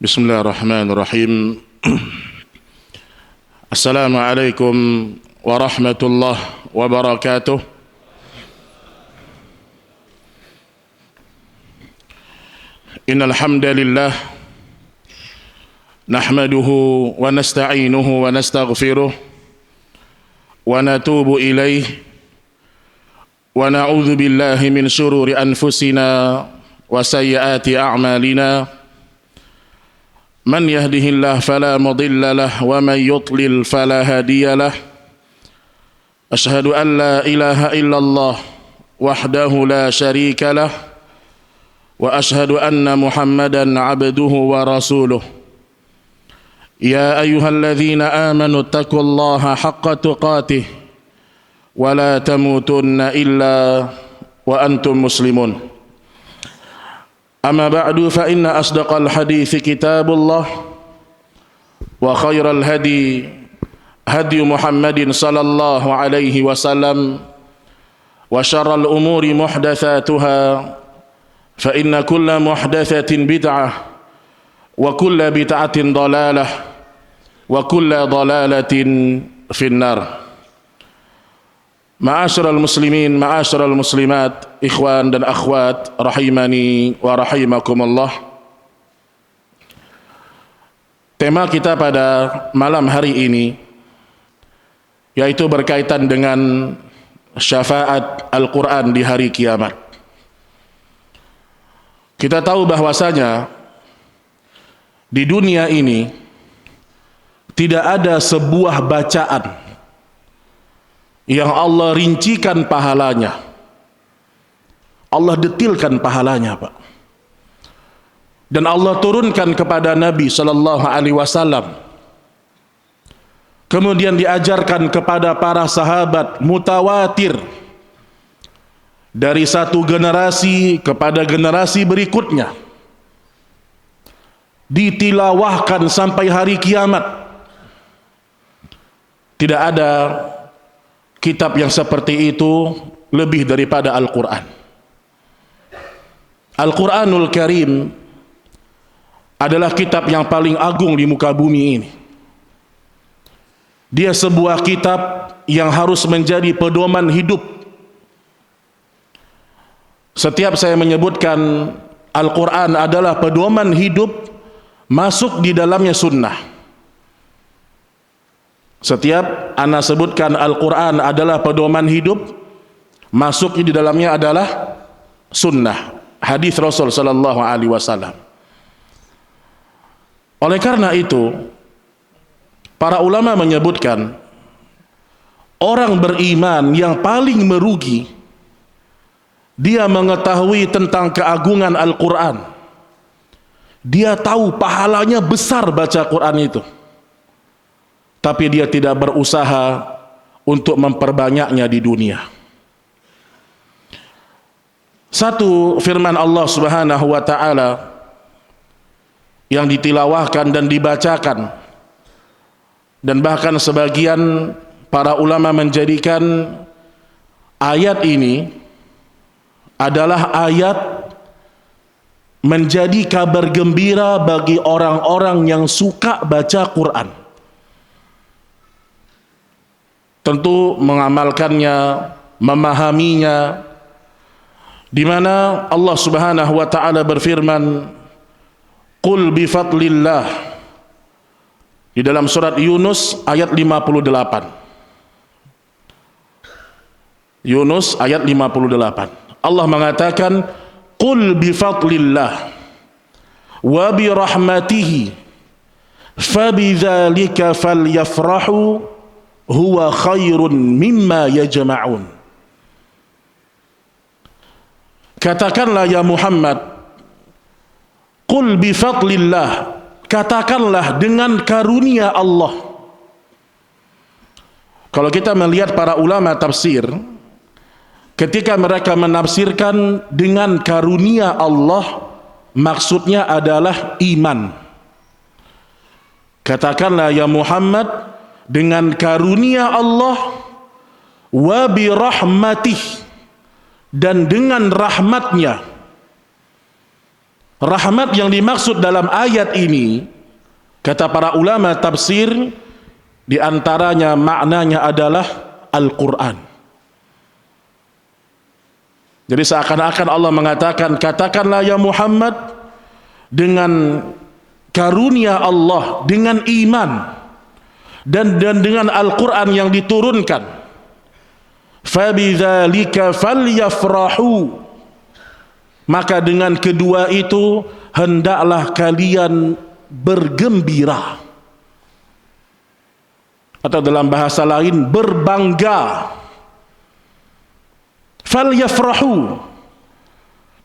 Bismillahirrahmanirrahim. Assalamualaikum warahmatullahi wabarakatuh. Innal hamdalillah nahmaduhu wa nasta'inuhu wa nastaghfiruh wa natubu ilaihi wa na'udzu billahi min shururi anfusina wa sayyiati a'malina. من يهده الله فلا مضل له ومن يضلل فلا هادي له أشهد أن لا إله إلا الله وحده لا شريك له وأشهد أن محمدا عبده ورسوله يا أيها الذين آمنوا اتقوا الله حق تقاته ولا تموتن إلا وأنتم مسلمون أما بعد فإن أصدق الحديث كتاب الله وخير الهدي هدي محمد صلى الله عليه وسلم وشر الأمور محدثاتها فإن كل محدثة بدعة وكل بدعة ضلالة وكل ضلالة في النار. Ma'asyiral muslimin, ma'asyiral muslimat, ikhwan dan akhwat rahimani wa rahimakumullah. Tema kita pada malam hari ini yaitu berkaitan dengan syafaat Al-Quran di hari kiamat. Kita tahu bahwasanya di dunia ini tidak ada sebuah bacaan yang Allah rincikan pahalanya, Allah detilkan pahalanya, Pak. Dan Allah turunkan kepada Nabi sallallahu alaihi wasallam. Kemudian diajarkan kepada para sahabat mutawatir dari satu generasi kepada generasi berikutnya. Ditilawahkan sampai hari kiamat. Tidak ada kitab yang seperti itu lebih daripada Al-Quran. Al-Quranul Karim adalah kitab yang paling agung di muka bumi ini. Dia sebuah kitab yang harus menjadi pedoman hidup. Setiap saya menyebutkan Al-Quran adalah pedoman hidup, masuk di dalamnya sunnah. Setiap ana sebutkan Al-Quran adalah pedoman hidup, masuk di dalamnya adalah sunnah, hadis Rasul sallallahu alaihi wasallam. Oleh karena itu, para ulama menyebutkan orang beriman yang paling merugi dia mengetahui tentang keagungan Al-Quran. Dia tahu pahalanya besar baca Quran itu, tapi dia tidak berusaha untuk memperbanyaknya di dunia. Satu firman Allah Subhanahu wa taala yang ditilawahkan dan dibacakan, dan bahkan sebagian para ulama menjadikan ayat ini adalah ayat menjadi kabar gembira bagi orang-orang yang suka baca Quran. Tentu mengamalkannya, memahaminya, di mana Allah Subhanahu wa taala berfirman, "Qul bi fadlillah" di dalam surat Yunus ayat 58. Yunus ayat 58. Allah mengatakan, "Qul bi fadlillah wa bi rahmatihi fabidzalika falyafrahu huwa khairun mimma yajma'un." Katakanlah ya Muhammad, qul bi fadlillah, katakanlah dengan karunia Allah. Kalau kita melihat para ulama tafsir, ketika mereka menafsirkan dengan karunia Allah, maksudnya adalah iman. Katakanlah ya Muhammad, dengan karunia Allah, wa bi rahmatih, dan dengan rahmatnya, Rahmat yang dimaksud dalam ayat ini, kata para ulama tafsir, di antaranya maknanya adalah Al-Quran. Jadi seakan-akan Allah mengatakan, katakanlah ya Muhammad, dengan karunia Allah, dengan iman dan dengan Al-Quran yang diturunkan, fabidzalika falyafrahu, maka dengan kedua itu hendaklah kalian bergembira, atau dalam bahasa lain berbangga. Falyafrahu,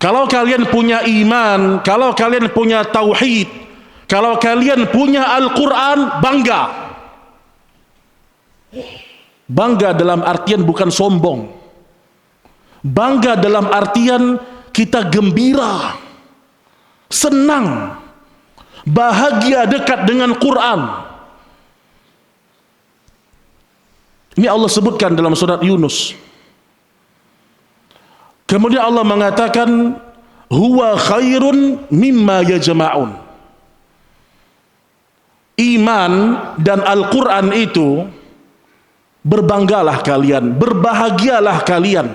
kalau kalian punya iman, kalau kalian punya tauhid, kalau kalian punya Al-Quran, bangga. Bangga dalam artian bukan sombong, bangga dalam artian kita gembira, senang, bahagia dekat dengan Quran. Ini Allah sebutkan dalam surat Yunus. Kemudian Allah mengatakan, huwa khairun mimma yajma'un. Iman dan Al-Quran itu, berbanggalah kalian, berbahagialah kalian.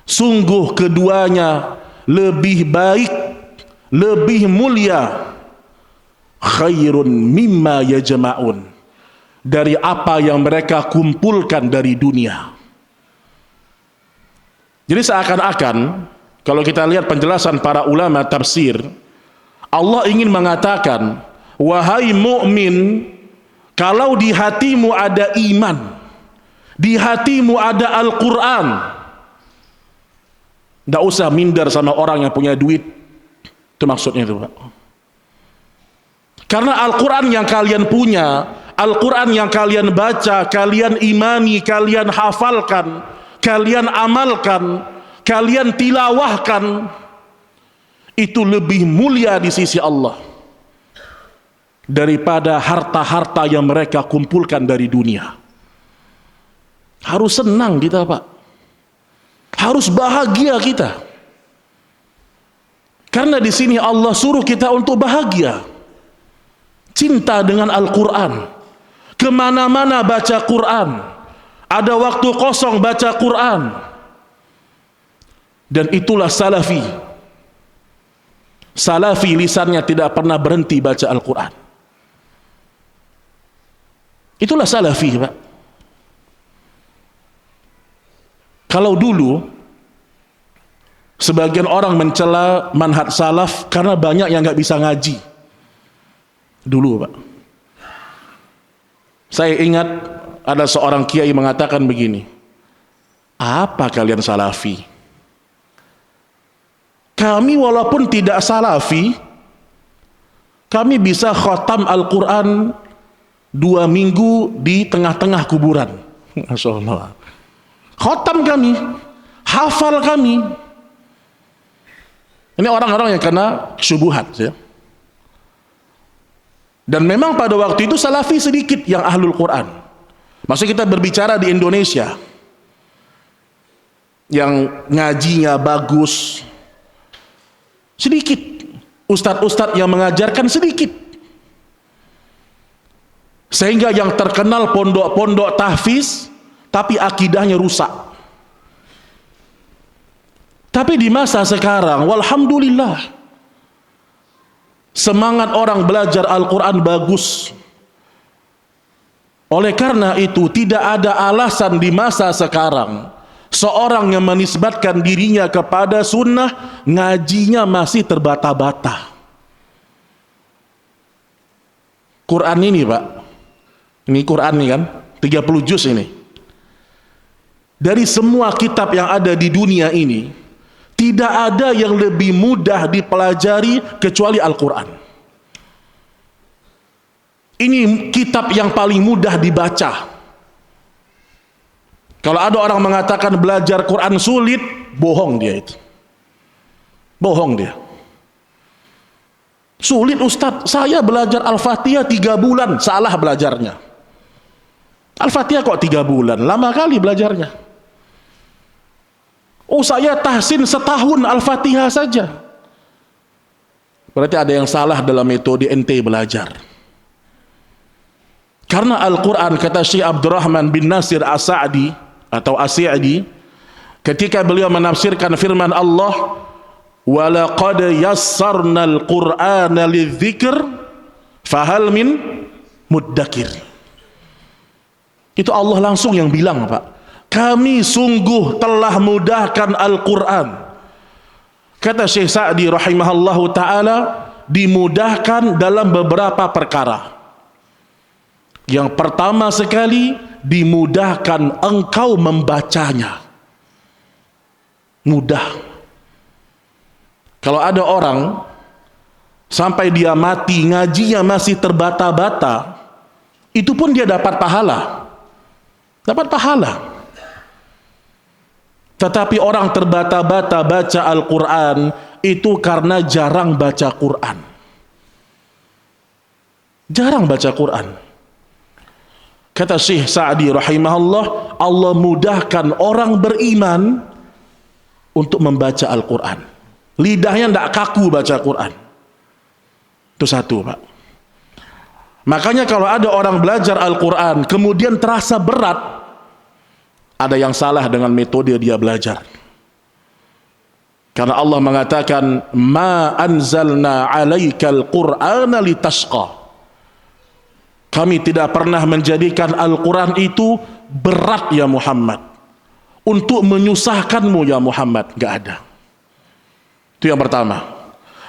Sungguh keduanya lebih baik, lebih mulia, khairun mimma yajma'un, dari apa yang mereka kumpulkan dari dunia. Jadi seakan-akan kalau kita lihat penjelasan para ulama tafsir, Allah ingin mengatakan, wahai mukmin, kalau di hatimu ada iman, di hatimu ada Al-Quran, tidak usah minder sama orang yang punya duit. Itu maksudnya itu, Pak. Karena Al-Quran yang kalian punya, Al-Quran yang kalian baca, kalian imani, kalian hafalkan, kalian amalkan, kalian tilawahkan, itu lebih mulia di sisi Allah daripada harta-harta yang mereka kumpulkan dari dunia. Harus senang kita, Pak. Harus bahagia kita. Karena di sini Allah suruh kita untuk bahagia. Cinta dengan Al-Quran. Kemana-mana baca Quran. Ada waktu kosong baca Quran. Dan itulah salafi. Salafi lisannya tidak pernah berhenti baca Al-Quran. Itulah salafi, Pak. Kalau dulu sebagian orang mencela manhaj salaf karena banyak yang nggak bisa ngaji. Dulu, Pak. Saya ingat ada seorang kiai mengatakan begini, apa kalian salafi? Kami walaupun tidak salafi, kami bisa khatam Al-Quran 2 minggu di tengah-tengah kuburan. Masya Allah. Khatam kami, hafal kami. Ini orang-orang yang kena syubhat, ya. Dan memang pada waktu itu salafi sedikit yang ahlul Quran. Maksudnya kita berbicara di Indonesia yang ngajinya bagus, sedikit. Ustadz-ustadz yang mengajarkan sedikit. Sehingga yang terkenal pondok-pondok tahfiz, tapi akidahnya rusak. Tapi di masa sekarang, walhamdulillah, semangat orang belajar Al-Quran bagus. Oleh karena itu, tidak ada alasan di masa sekarang seorang yang menisbatkan dirinya kepada sunnah, ngajinya masih terbata-bata. Quran ini, Pak, ini Quran ini kan 30 juz ini. Dari semua kitab yang ada di dunia ini, tidak ada yang lebih mudah dipelajari kecuali Al-Quran. Ini kitab yang paling mudah dibaca. Kalau ada orang mengatakan belajar Quran sulit, bohong dia itu. Bohong dia. Sulit, Ustadz, saya belajar Al-Fatihah 3 bulan, salah belajarnya. Al-Fatihah kok 3 bulan, lama kali belajarnya. Oh, saya tahsin setahun Al-Fatihah saja. berarti ada yang salah dalam metode ente belajar. Karena Al-Quran, kata Syekh Abdurrahman bin Nasir As-Sa'di atau As-Sa'di, ketika beliau menafsirkan firman Allah, walaqad yassarnal Qur'ana lidzikr fahal min muddakir. Itu Allah langsung yang bilang, Pak. Kami sungguh telah mudahkan Al-Quran. Kata Syekh Sa'di rahimahullahu ta'ala, dimudahkan dalam beberapa perkara. Yang pertama sekali, dimudahkan engkau membacanya. Mudah. Kalau ada orang sampai dia mati ngajinya masih terbata-bata, itu pun dia dapat pahala. Dapat pahala. Tetapi orang terbata-bata baca Al-Quran itu karena jarang baca Quran. Jarang baca Quran. Kata Syekh Sa'di rahimahullah, Allah mudahkan orang beriman untuk membaca Al-Quran. Lidahnya tidak kaku baca Quran. Itu satu, Pak. Makanya kalau ada orang belajar Al-Quran kemudian terasa berat, ada yang salah dengan metode dia belajar. Karena Allah mengatakan, ma anzalna alaikal Qur'ana litashqa. Kami tidak pernah menjadikan Al-Quran itu berat ya Muhammad, untuk menyusahkanmu ya Muhammad. Gak ada. Itu yang pertama.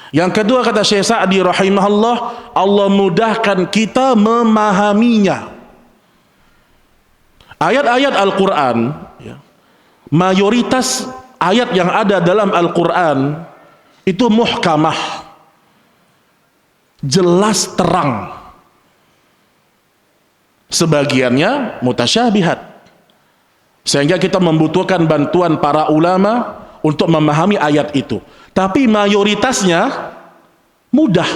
Yang kedua, kata Syekh Sa'di rahimahullah, Allah mudahkan kita memahaminya. Ayat-ayat Al-Quran, mayoritas ayat yang ada dalam Al-Quran itu muhkamah, jelas terang. Sebagiannya mutasyabihat, sehingga kita membutuhkan bantuan para ulama untuk memahami ayat itu. Tapi mayoritasnya mudah.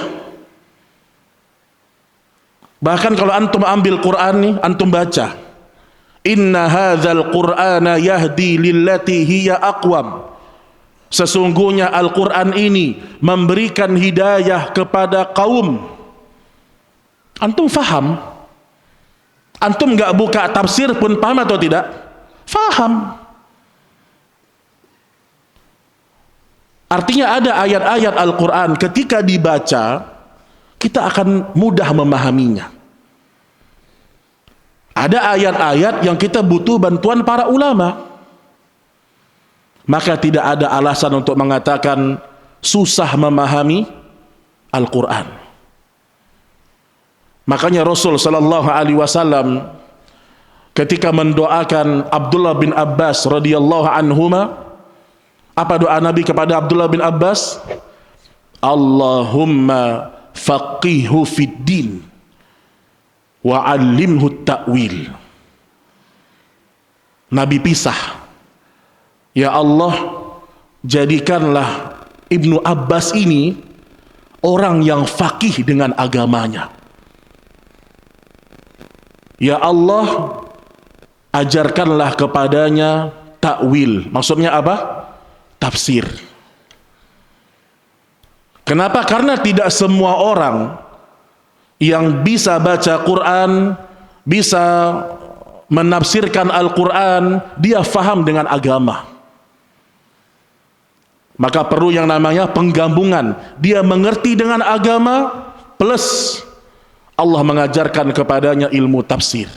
Bahkan kalau antum ambil Quran nih, antum baca, inna hadzal Qur'ana yahdi lillati hiya aqwam. Sesungguhnya Al-Quran ini memberikan hidayah kepada kaum. Antum faham? Antum nggak buka tafsir pun paham atau tidak? Faham. Artinya ada ayat-ayat Al-Quran ketika dibaca kita akan mudah memahaminya. Ada ayat-ayat yang kita butuh bantuan para ulama, maka tidak ada alasan untuk mengatakan susah memahami Al-Quran. Makanya Rasul sallallahu alaihi wasallam ketika mendoakan Abdullah bin Abbas radhiyallahu anhuma, apa doa Nabi kepada Abdullah bin Abbas? Allahumma faqihhu fid din wa 'allimhu ta'wil. Nabi pisah. Ya Allah, jadikanlah Ibnu Abbas ini orang yang faqih dengan agamanya. Ya Allah, ajarkanlah kepadanya takwil. Maksudnya apa? Tafsir. Kenapa? Karena tidak semua orang yang bisa baca Quran, bisa menafsirkan Al-Quran, dia faham dengan agama. Maka perlu yang namanya penggabungan. Dia mengerti dengan agama plus Allah mengajarkan kepadanya ilmu tafsir.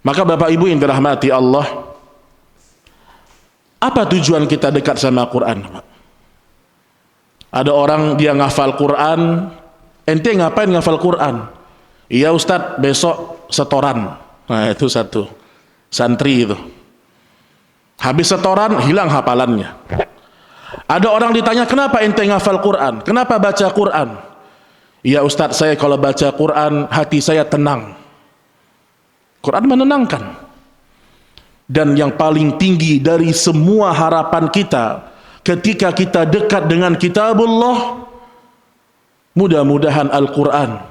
Maka Bapak Ibu yang dirahmati Allah, apa tujuan kita dekat sama Quran? Ada orang dia ngafal Quran, ente ngapain ngafal Quran? Iya Ustadz, besok setoran. Nah itu satu, santri itu. Habis setoran, hilang hafalannya. Ada orang ditanya, kenapa ente ngafal Quran? Kenapa baca Quran? Ya Ustadz, saya kalau baca Quran hati saya tenang. Quran menenangkan. Dan yang paling tinggi dari semua harapan kita ketika kita dekat dengan kitabullah, mudah-mudahan Al-Quran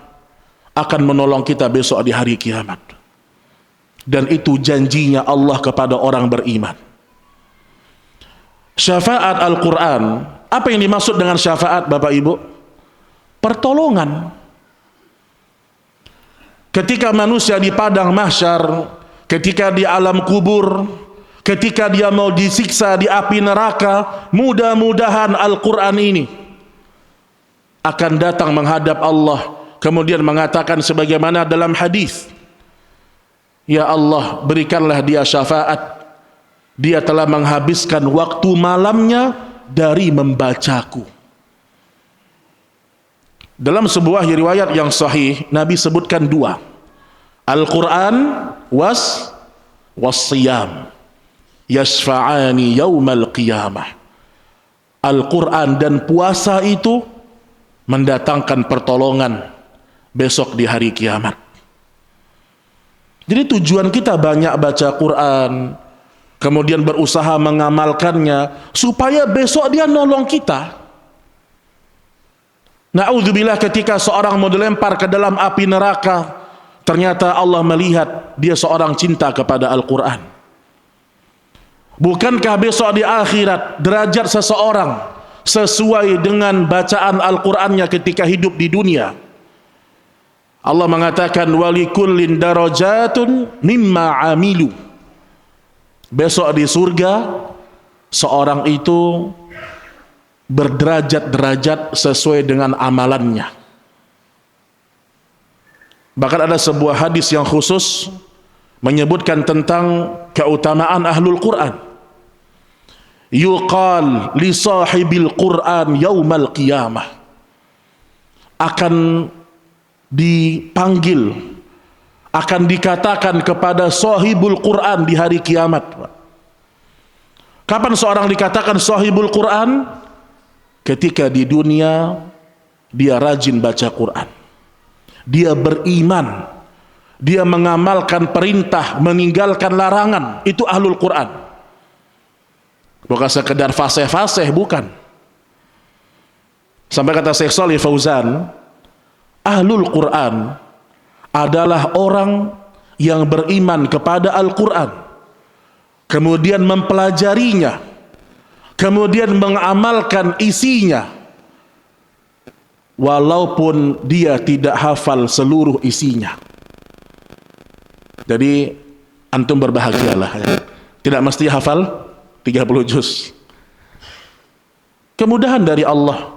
akan menolong kita besok di hari kiamat. Dan itu janjinya Allah kepada orang beriman. Syafaat Al-Quran Apa yang dimaksud dengan syafaat, Bapak Ibu? Pertolongan. Ketika manusia di padang mahsyar, ketika di alam kubur, ketika dia mau disiksa di api neraka, mudah-mudahan Al-Quran ini akan datang menghadap Allah, kemudian mengatakan sebagaimana dalam hadis, ya Allah, berikanlah dia syafaat, dia telah menghabiskan waktu malamnya dari membacaku. Dalam sebuah riwayat yang sahih, Nabi sebutkan dua, Al-Quran was-siyam yashfa'ani yaumal qiyamah. Al-Quran dan puasa itu mendatangkan pertolongan besok di hari kiamat. Jadi tujuan kita banyak baca Quran, kemudian berusaha mengamalkannya supaya besok dia nolong kita. Na'udzubillah, ketika seorang mau dilempar ke dalam api neraka, ternyata Allah melihat dia seorang cinta kepada Al-Quran. Bukankah besok di akhirat derajat seseorang sesuai dengan bacaan Al-Qurannya ketika hidup di dunia? Allah mengatakan walikullin darajatun mimma amilu. Besok di surga seorang itu berderajat-derajat sesuai dengan amalannya. Bahkan ada sebuah hadis yang khusus menyebutkan tentang keutamaan ahlul Quran. Yuqal li sahibil Quran yaumal qiyamah. Akan dipanggil, akan dikatakan kepada sahibul Quran di hari kiamat. Kapan seorang dikatakan sahibul Quran? Ketika di dunia dia rajin baca Quran, dia beriman, dia mengamalkan perintah, meninggalkan larangan. Itu ahlul Quran. Bukan sekedar fasih-fasih, bukan. Sampai kata Syekh Shalih Fauzan, ahlul Quran adalah orang yang beriman kepada Al-Quran, kemudian mempelajarinya, kemudian mengamalkan isinya, walaupun dia tidak hafal seluruh isinya. Jadi antum berbahagialah ya. Tidak mesti hafal 30 juz. Kemudahan dari Allah.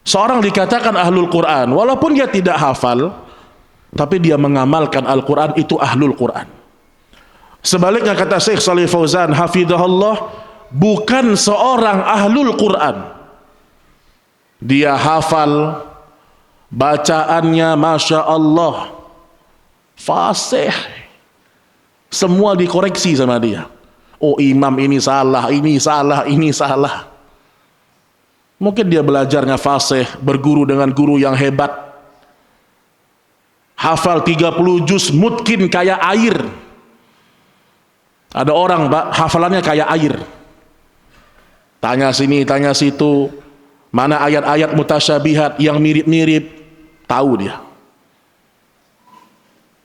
Seorang dikatakan ahlul Quran walaupun dia tidak hafal, tapi dia mengamalkan Al-Quran, itu ahlul Quran. Sebaliknya kata Syekh Shalih Fauzan hafizahullah, bukan seorang ahlul Quran, dia hafal, bacaannya Masya Allah, fasih, semua dikoreksi sama dia. Oh imam ini salah, ini salah, ini salah. Mungkin dia belajarnya fasih, berguru dengan guru yang hebat, hafal 30 juz mungkin kayak air. Ada orang hafalannya kayak air, tanya sini, tanya situ, mana ayat-ayat mutasyabihat yang mirip-mirip, tahu dia.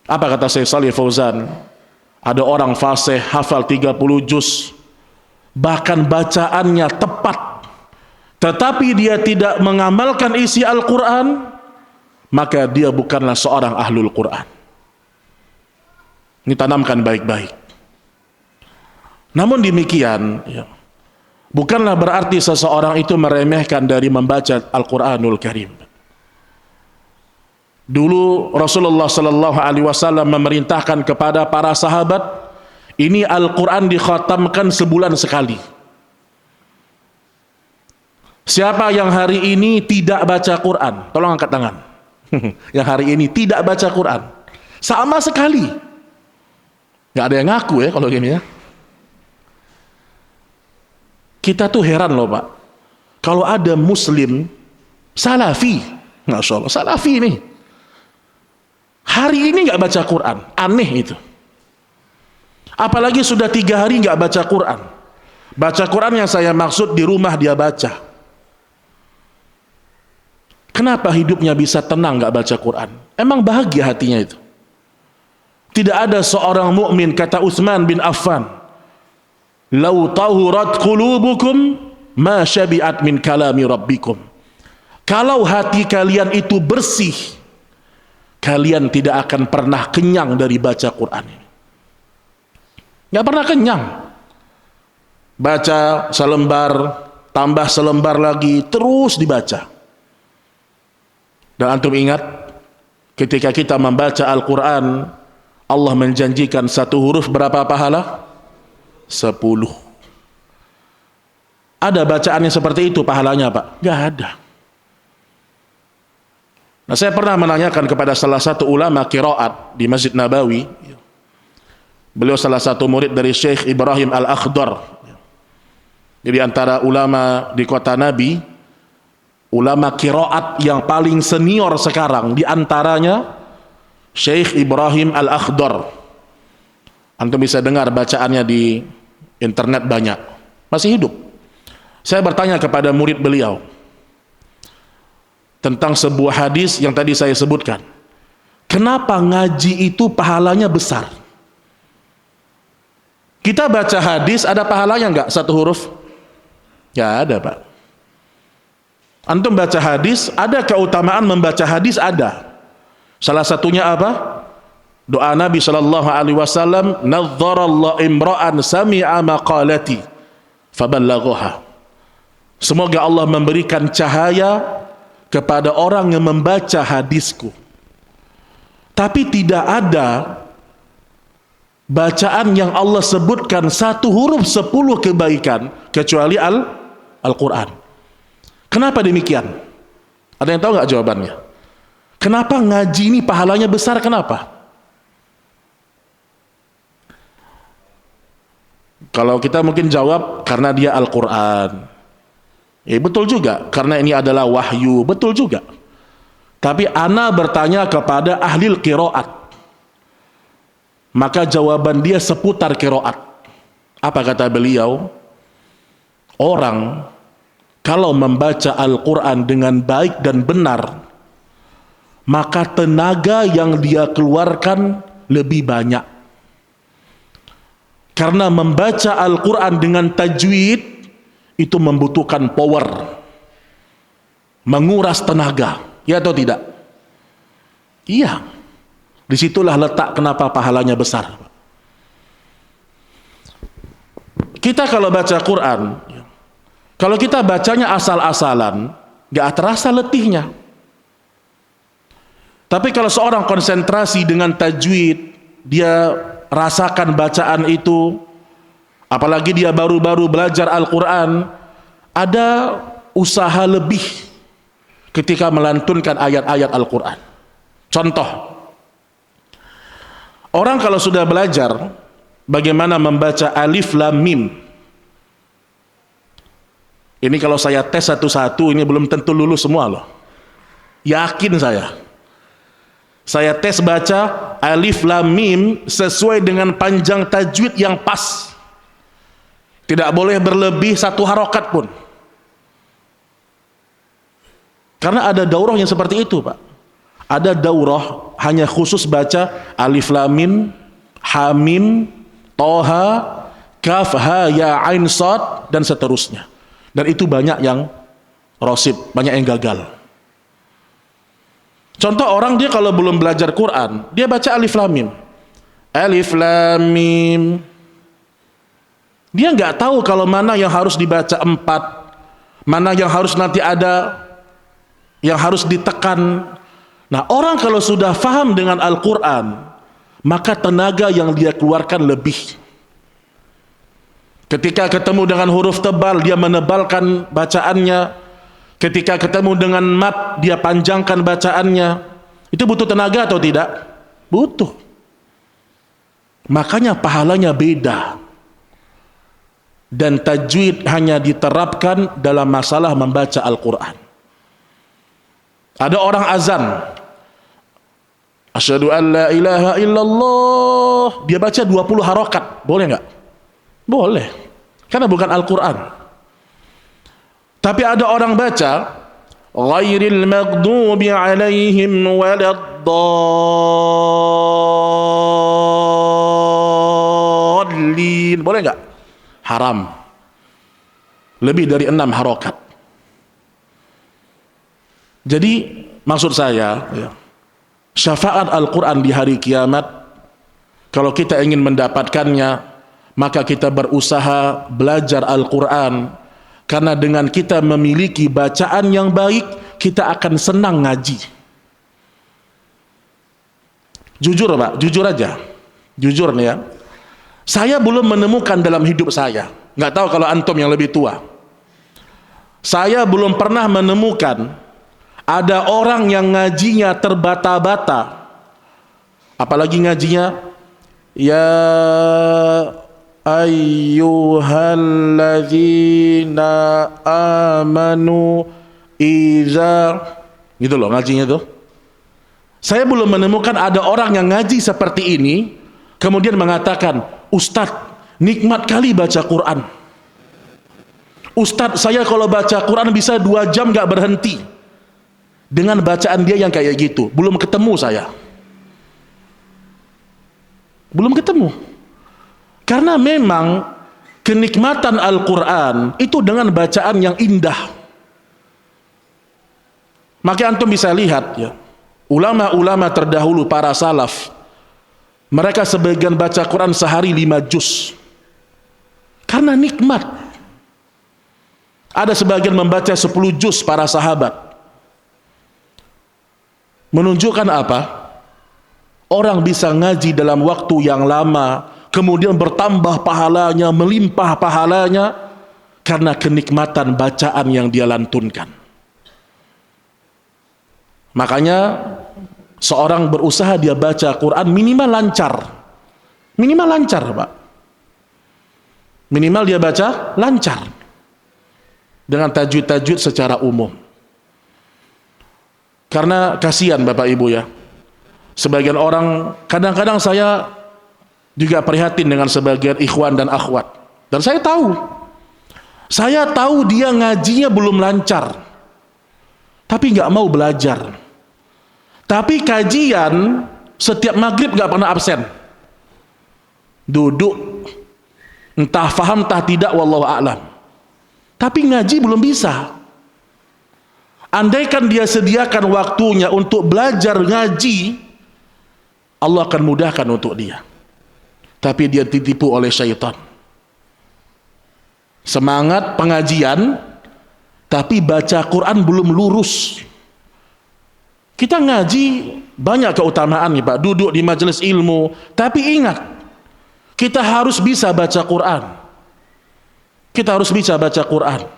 Apa kata Syekh Shalih Fauzan? Ada orang fasih, hafal 30 juz, bahkan bacaannya tepat, tetapi dia tidak mengamalkan isi Al-Quran, maka dia bukanlah seorang ahlul Quran. Ini tanamkan baik-baik. Namun demikian ya, bukanlah berarti seseorang itu meremehkan dari membaca Al-Quranul Karim. Dulu Rasulullah sallallahu alaihi wasallam memerintahkan kepada para sahabat, ini Al-Quran dikhatamkan sebulan sekali. Siapa yang hari ini tidak baca Quran, tolong angkat tangan. Yang hari ini tidak baca Quran sama sekali. Gak ada yang ngaku ya kalau gini ya. Kita tuh heran loh Pak, kalau ada muslim salafi, Masya Allah, salafi nih, hari ini gak baca Quran, aneh itu. Apalagi sudah 3 hari gak baca Quran. Baca Quran yang saya maksud di rumah dia baca. Kenapa hidupnya bisa tenang gak baca Quran? Emang bahagia hatinya itu? Tidak ada seorang mukmin, kata Utsman bin Affan, "Lau tahurat qulubukum ma syabi'at min kalami rabbikum. Kalau hati kalian itu bersih, kalian tidak akan pernah kenyang dari baca Quran ini. Nggak pernah kenyang. Baca selembar, tambah selembar lagi, terus dibaca. Dan antum ingat, ketika kita membaca Al-Quran, Allah menjanjikan satu huruf berapa pahala? 10. Ada bacaan yang seperti itu pahalanya Pak? Nggak ada. Nah, saya pernah menanyakan kepada salah satu ulama qiraat di Masjid Nabawi. Beliau salah satu murid dari Syekh Ibrahim Al-Akhdar. Jadi antara ulama di kota Nabi, ulama qiraat yang paling senior sekarang, di antaranya Syekh Ibrahim Al-Akhdar. Antum bisa dengar bacaannya di internet banyak. Masih hidup. Saya bertanya kepada murid beliau tentang sebuah hadis yang tadi saya sebutkan. Kenapa ngaji itu pahalanya besar? Kita baca hadis ada pahalanya enggak satu huruf? Ya ada Pak. Antum baca hadis, ada keutamaan membaca hadis, ada. Salah satunya apa? Doa Nabi sallallahu alaihi wasallam, "Nadzarallahu imra'an sami'a maqalati faballaghaha." Semoga Allah memberikan cahaya kepada orang yang membaca hadisku. Tapi tidak ada bacaan yang Allah sebutkan satu huruf 10 kebaikan kecuali Al-Quran. Kenapa demikian? Ada yang tahu nggak jawabannya? Kenapa ngaji ini pahalanya besar? Kenapa? Kalau kita mungkin jawab karena dia Al-Quran. Betul juga, karena ini adalah wahyu. Betul juga. Tapi ana bertanya kepada ahli qiraat. Maka jawaban dia seputar qiraat. Apa kata beliau? Orang kalau membaca Al-Quran dengan baik dan benar, maka tenaga yang dia keluarkan lebih banyak. Karena membaca Al-Quran dengan tajwid itu membutuhkan power, menguras tenaga, ya atau tidak? Iya. Disitulah letak kenapa pahalanya besar. Kita kalau baca Quran, kalau kita bacanya asal-asalan, gak terasa letihnya. Tapi kalau seorang konsentrasi dengan tajwid, dia rasakan bacaan itu, apalagi dia baru-baru belajar Al-Quran, ada usaha lebih ketika melantunkan ayat-ayat Al-Quran. Contoh, orang kalau sudah belajar bagaimana membaca alif lam mim, ini kalau saya tes satu-satu, ini belum tentu lulus semua loh. Yakin saya. Saya tes baca alif lam mim sesuai dengan panjang tajwid yang pas. Tidak boleh berlebih satu harokat pun. Karena ada daurah yang seperti itu Pak. Ada daurah hanya khusus baca alif lam mim, ha mim, toha, kaf, ha, ya, ain, sad, dan seterusnya. Dan itu banyak yang rosib, banyak yang gagal. Contoh orang dia kalau belum belajar Quran, dia baca alif lam mim. Alif lam mim. Dia nggak tahu kalau mana yang harus dibaca 4, mana yang harus nanti ada yang harus ditekan. Nah, orang kalau sudah faham dengan Al-Quran, maka tenaga yang dia keluarkan lebih. Ketika ketemu dengan huruf tebal, dia menebalkan bacaannya. Ketika ketemu dengan mat, dia panjangkan bacaannya. Itu butuh tenaga atau tidak? Butuh. Makanya pahalanya beda. Dan tajwid hanya diterapkan dalam masalah membaca Al-Quran. Ada orang azan, asyhadu an la ilaha illallah, dia baca 20 harokat, boleh nggak? Boleh, karena bukan Al-Quran. Tapi ada orang baca ghairil maghdubi alaihim waladdallin, boleh nggak? Haram. lebih dari 6 harokat. Jadi maksud saya, ya, syafaat Al-Quran di hari kiamat, kalau kita ingin mendapatkannya, maka kita berusaha belajar Al-Quran, karena dengan kita memiliki bacaan yang baik, kita akan senang ngaji. Jujur Pak, jujur aja, jujur nih ya, saya belum menemukan dalam hidup saya, nggak tahu kalau antum yang lebih tua, saya belum pernah menemukan ada orang yang ngajinya terbata-bata, apalagi ngajinya ya ayyuhalladzina amanu iza, gitu loh ngajinya tuh. Saya belum menemukan ada orang yang ngaji seperti ini kemudian mengatakan, Ustadz, nikmat kali baca Quran. Ustadz, saya kalau baca Quran bisa 2 jam gak berhenti. Dengan bacaan dia yang kayak gitu, belum ketemu saya. Belum ketemu. Karena memang kenikmatan Al-Quran itu dengan bacaan yang indah. Maka antum bisa lihat ya, ulama-ulama terdahulu, para salaf, mereka sebagian baca Quran sehari 5 juz. Karena nikmat. Ada sebagian membaca 10 juz para sahabat. Menunjukkan apa? Orang bisa ngaji dalam waktu yang lama, kemudian bertambah pahalanya, melimpah pahalanya, karena kenikmatan bacaan yang dia lantunkan. Makanya seorang berusaha dia baca Quran minimal lancar. Minimal lancar Pak. Minimal dia baca lancar. Dengan tajwid-tajwid secara umum. Karena kasihan Bapak Ibu ya, sebagian orang, kadang-kadang saya juga prihatin dengan sebagian ikhwan dan akhwat, dan saya tahu dia ngajinya belum lancar, tapi nggak mau belajar. Tapi kajian setiap maghrib nggak pernah absen, duduk, entah faham entah tidak, wallahu a'lam. Tapi ngaji belum bisa. Andaikan dia sediakan waktunya untuk belajar ngaji, Allah akan mudahkan untuk dia. Tapi dia ditipu oleh syaitan. Semangat pengajian, tapi baca Quran belum lurus. Kita ngaji banyak keutamaan nih Pak, duduk di majelis ilmu, tapi ingat, kita harus bisa baca Quran. Kita harus bisa baca Quran.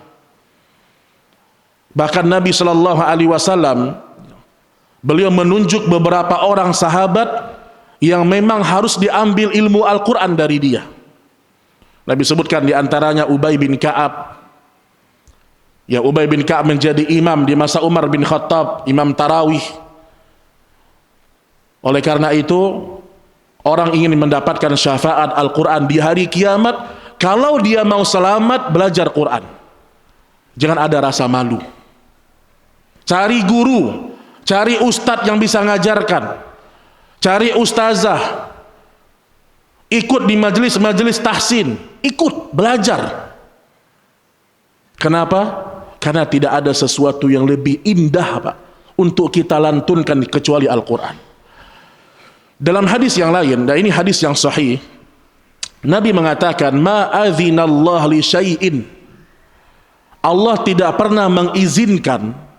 Bahkan Nabi Shallallahu Alaihi Wasallam, beliau menunjuk beberapa orang sahabat yang memang harus diambil ilmu Al-Quran dari dia. Nabi sebutkan diantaranya Ubay bin Ka'ab. Ya, Ubay bin Ka'ab menjadi imam di masa Umar bin Khattab, imam tarawih. Oleh karena itu, orang ingin mendapatkan syafaat Al-Quran di hari kiamat, kalau dia mau selamat, belajar Quran. Jangan ada rasa malu. Cari guru, cari ustadz yang bisa ngajarkan, cari ustazah, ikut di majelis-majelis tahsin, ikut belajar. Kenapa? Karena tidak ada sesuatu yang lebih indah Pak untuk kita lantunkan kecuali Al-Quran. Dalam hadis yang lain, dan ini hadis yang sahih, Nabi mengatakan, ma adzinallah li syai'in, Allah tidak pernah mengizinkan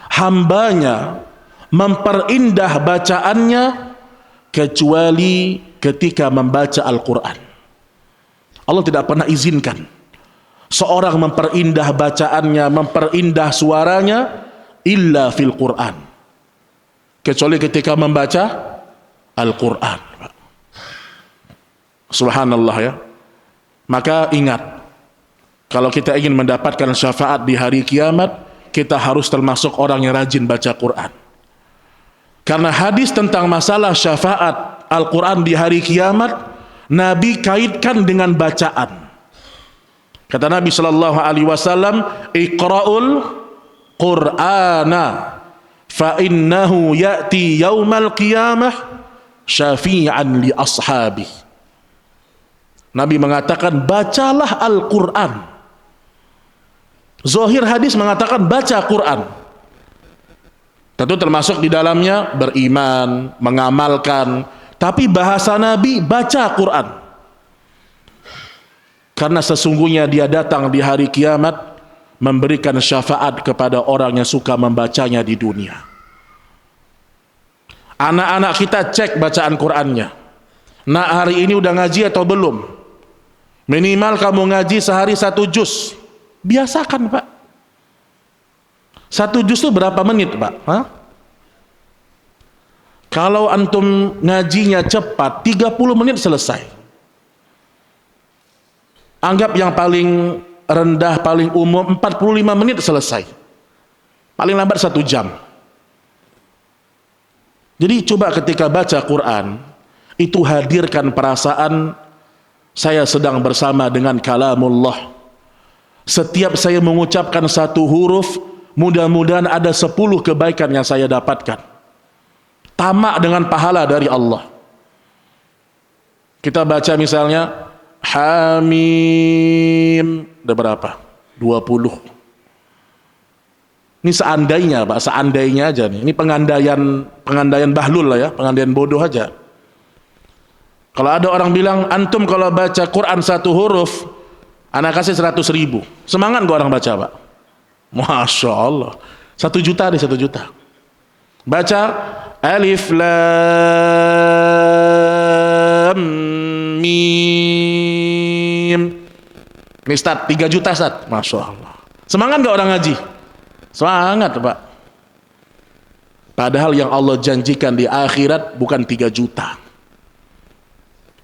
hambanya memperindah bacaannya kecuali ketika membaca Al-Quran. Allah tidak pernah izinkan seorang memperindah bacaannya, memperindah suaranya illa fil Quran, kecuali ketika membaca Al-Quran. Subhanallah ya. Maka ingat, kalau kita ingin mendapatkan syafaat di hari kiamat, kita harus termasuk orang yang rajin baca Quran. Karena hadis tentang masalah syafaat Al-Quran di hari kiamat, Nabi kaitkan dengan bacaan. Kata Nabi Shallallahu Alaihi Wasallam, Iqra'ul Qur'ana fa innahu ya'ti yaumal qiyamah syafi'an li ashabi. Nabi mengatakan, bacalah Al-Quran, Zahir hadis mengatakan baca Quran. Tentu termasuk di dalamnya beriman, mengamalkan. Tapi bahasa Nabi baca Quran. Karena sesungguhnya dia datang di hari kiamat memberikan syafaat kepada orang yang suka membacanya di dunia. Anak-anak kita cek bacaan Qurannya. Nak, hari ini udah ngaji atau belum? Minimal kamu ngaji sehari 1 juz. Biasakan, Pak. 1 juz itu berapa menit, Pak? Hah? Kalau antum ngajinya cepat, 30 menit selesai. Anggap yang paling rendah, paling umum 45 menit selesai. Paling lambat 1 jam. Jadi coba ketika baca Quran, itu hadirkan perasaan saya sedang bersama dengan kalamullah. Setiap saya mengucapkan 1 huruf, mudah-mudahan ada 10 kebaikan yang saya dapatkan. Tamak dengan pahala dari Allah. Kita baca misalnya Hamim, ada berapa? 20. Ini seandainya, Pak, seandainya aja nih. Ini pengandaian bahlul lah ya, pengandaian bodoh aja. Kalau ada orang bilang, antum kalau baca Quran 1 huruf, anak kasih 100.000. Semangat gak orang baca, Pak? Masya Allah. 1 juta deh, 1 juta. Baca Alif Lam Mim. Ini start 3 juta start. Masya Allah. Semangat gak orang ngaji? Semangat, Pak. Padahal yang Allah janjikan di akhirat bukan 3 juta.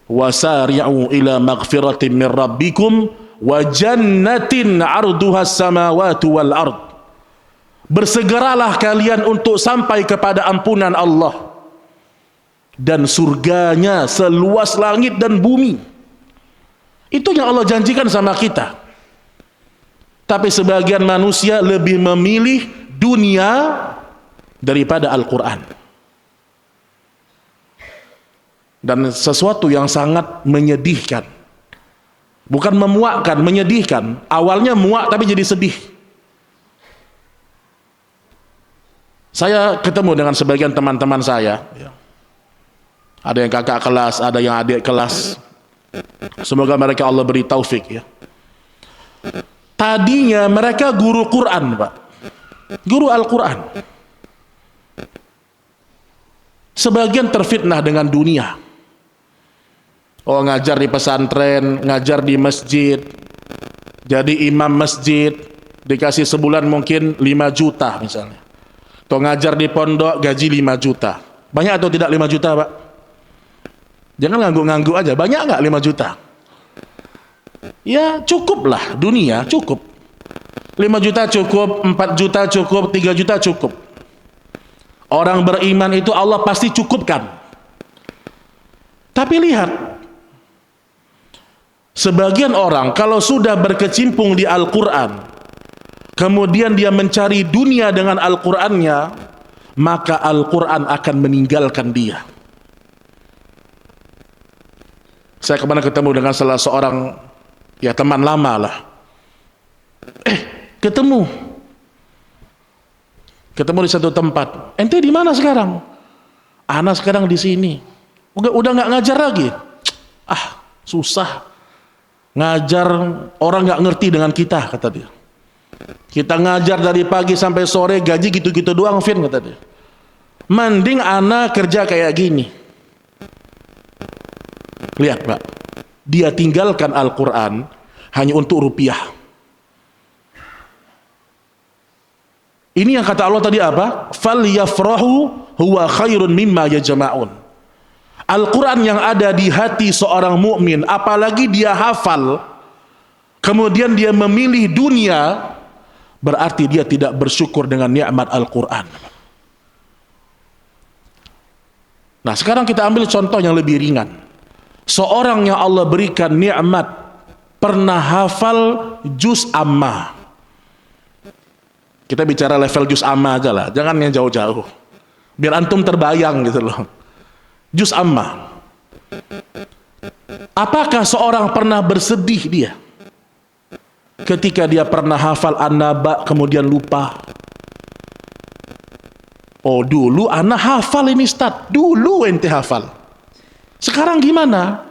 Wasari'u ila maghfiratin min rabbikum wa jannatin 'arduha as-samawati wal ard. Bersegeralah kalian untuk sampai kepada ampunan Allah dan surganya seluas langit dan bumi. Itu yang Allah janjikan sama kita. Tapi sebagian manusia lebih memilih dunia daripada Al-Quran. Dan sesuatu yang sangat menyedihkan. Bukan memuakkan, menyedihkan. Awalnya muak tapi jadi sedih. Saya ketemu dengan sebagian teman-teman saya. Ada yang kakak kelas, ada yang adik kelas. Semoga mereka Allah beri taufik ya. Tadinya mereka guru Quran, Pak. Guru Al-Quran. Sebagian terfitnah dengan dunia. Oh, ngajar di pesantren, ngajar di masjid, jadi imam masjid, dikasih sebulan mungkin 5 juta misalnya. Atau ngajar di pondok, gaji 5 juta. Banyak atau tidak 5 juta, Pak? Jangan ngangguk-ngangguk aja. Banyak nggak 5 juta? Ya cukuplah, dunia cukup. 5 juta cukup, 4 juta cukup, 3 juta cukup. Orang beriman itu Allah pasti cukupkan. Tapi lihat, sebagian orang kalau sudah berkecimpung di Al-Quran, kemudian dia mencari dunia dengan Al-Qurannya, maka Al-Quran akan meninggalkan dia. Saya kemarin ketemu dengan salah seorang ya teman lama lah. Ketemu di satu tempat. Ente di mana sekarang? Ana sekarang di sini. Udah nggak ngajar lagi. Susah. Ngajar orang nggak ngerti dengan kita, kata dia. Kita ngajar dari pagi sampai sore, gaji gitu-gitu doang, Vin, kata dia. Mending ana kerja kayak gini. Lihat, Pak. Dia tinggalkan Al-Quran hanya untuk rupiah. Ini yang kata Allah tadi apa? Falyafrahu huwa khairun mimma yajma'un. Al-Quran yang ada di hati seorang mukmin, apalagi dia hafal, kemudian dia memilih dunia, berarti dia tidak bersyukur dengan nikmat Al-Quran. Nah, sekarang kita ambil contoh yang lebih ringan. Seorang yang Allah berikan nikmat pernah hafal juz amma. Kita bicara level juz amma aja lah, jangan yang jauh-jauh. Biar antum terbayang gitu loh. Juz amma. Apakah seorang pernah bersedih dia? ketika dia pernah hafal An-Naba kemudian lupa? Oh, dulu anak hafal ini Ustaz, dulu ente hafal. Sekarang gimana?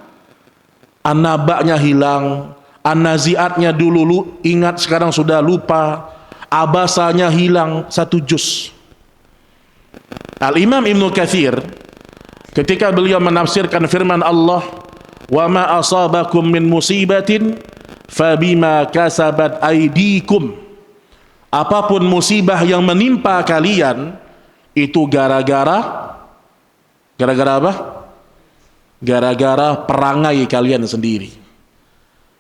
An-Naba'nya hilang, An-Nazi'atnya dulu ingat, sekarang sudah lupa. Abasanya hilang 1 juz. Al-Imam Ibnu Katsir ketika beliau menafsirkan firman Allah, "Wa ma asabakum min musibatin fabima kasabat aydikum." Apapun musibah yang menimpa kalian itu gara-gara apa? Gara-gara perangai kalian sendiri.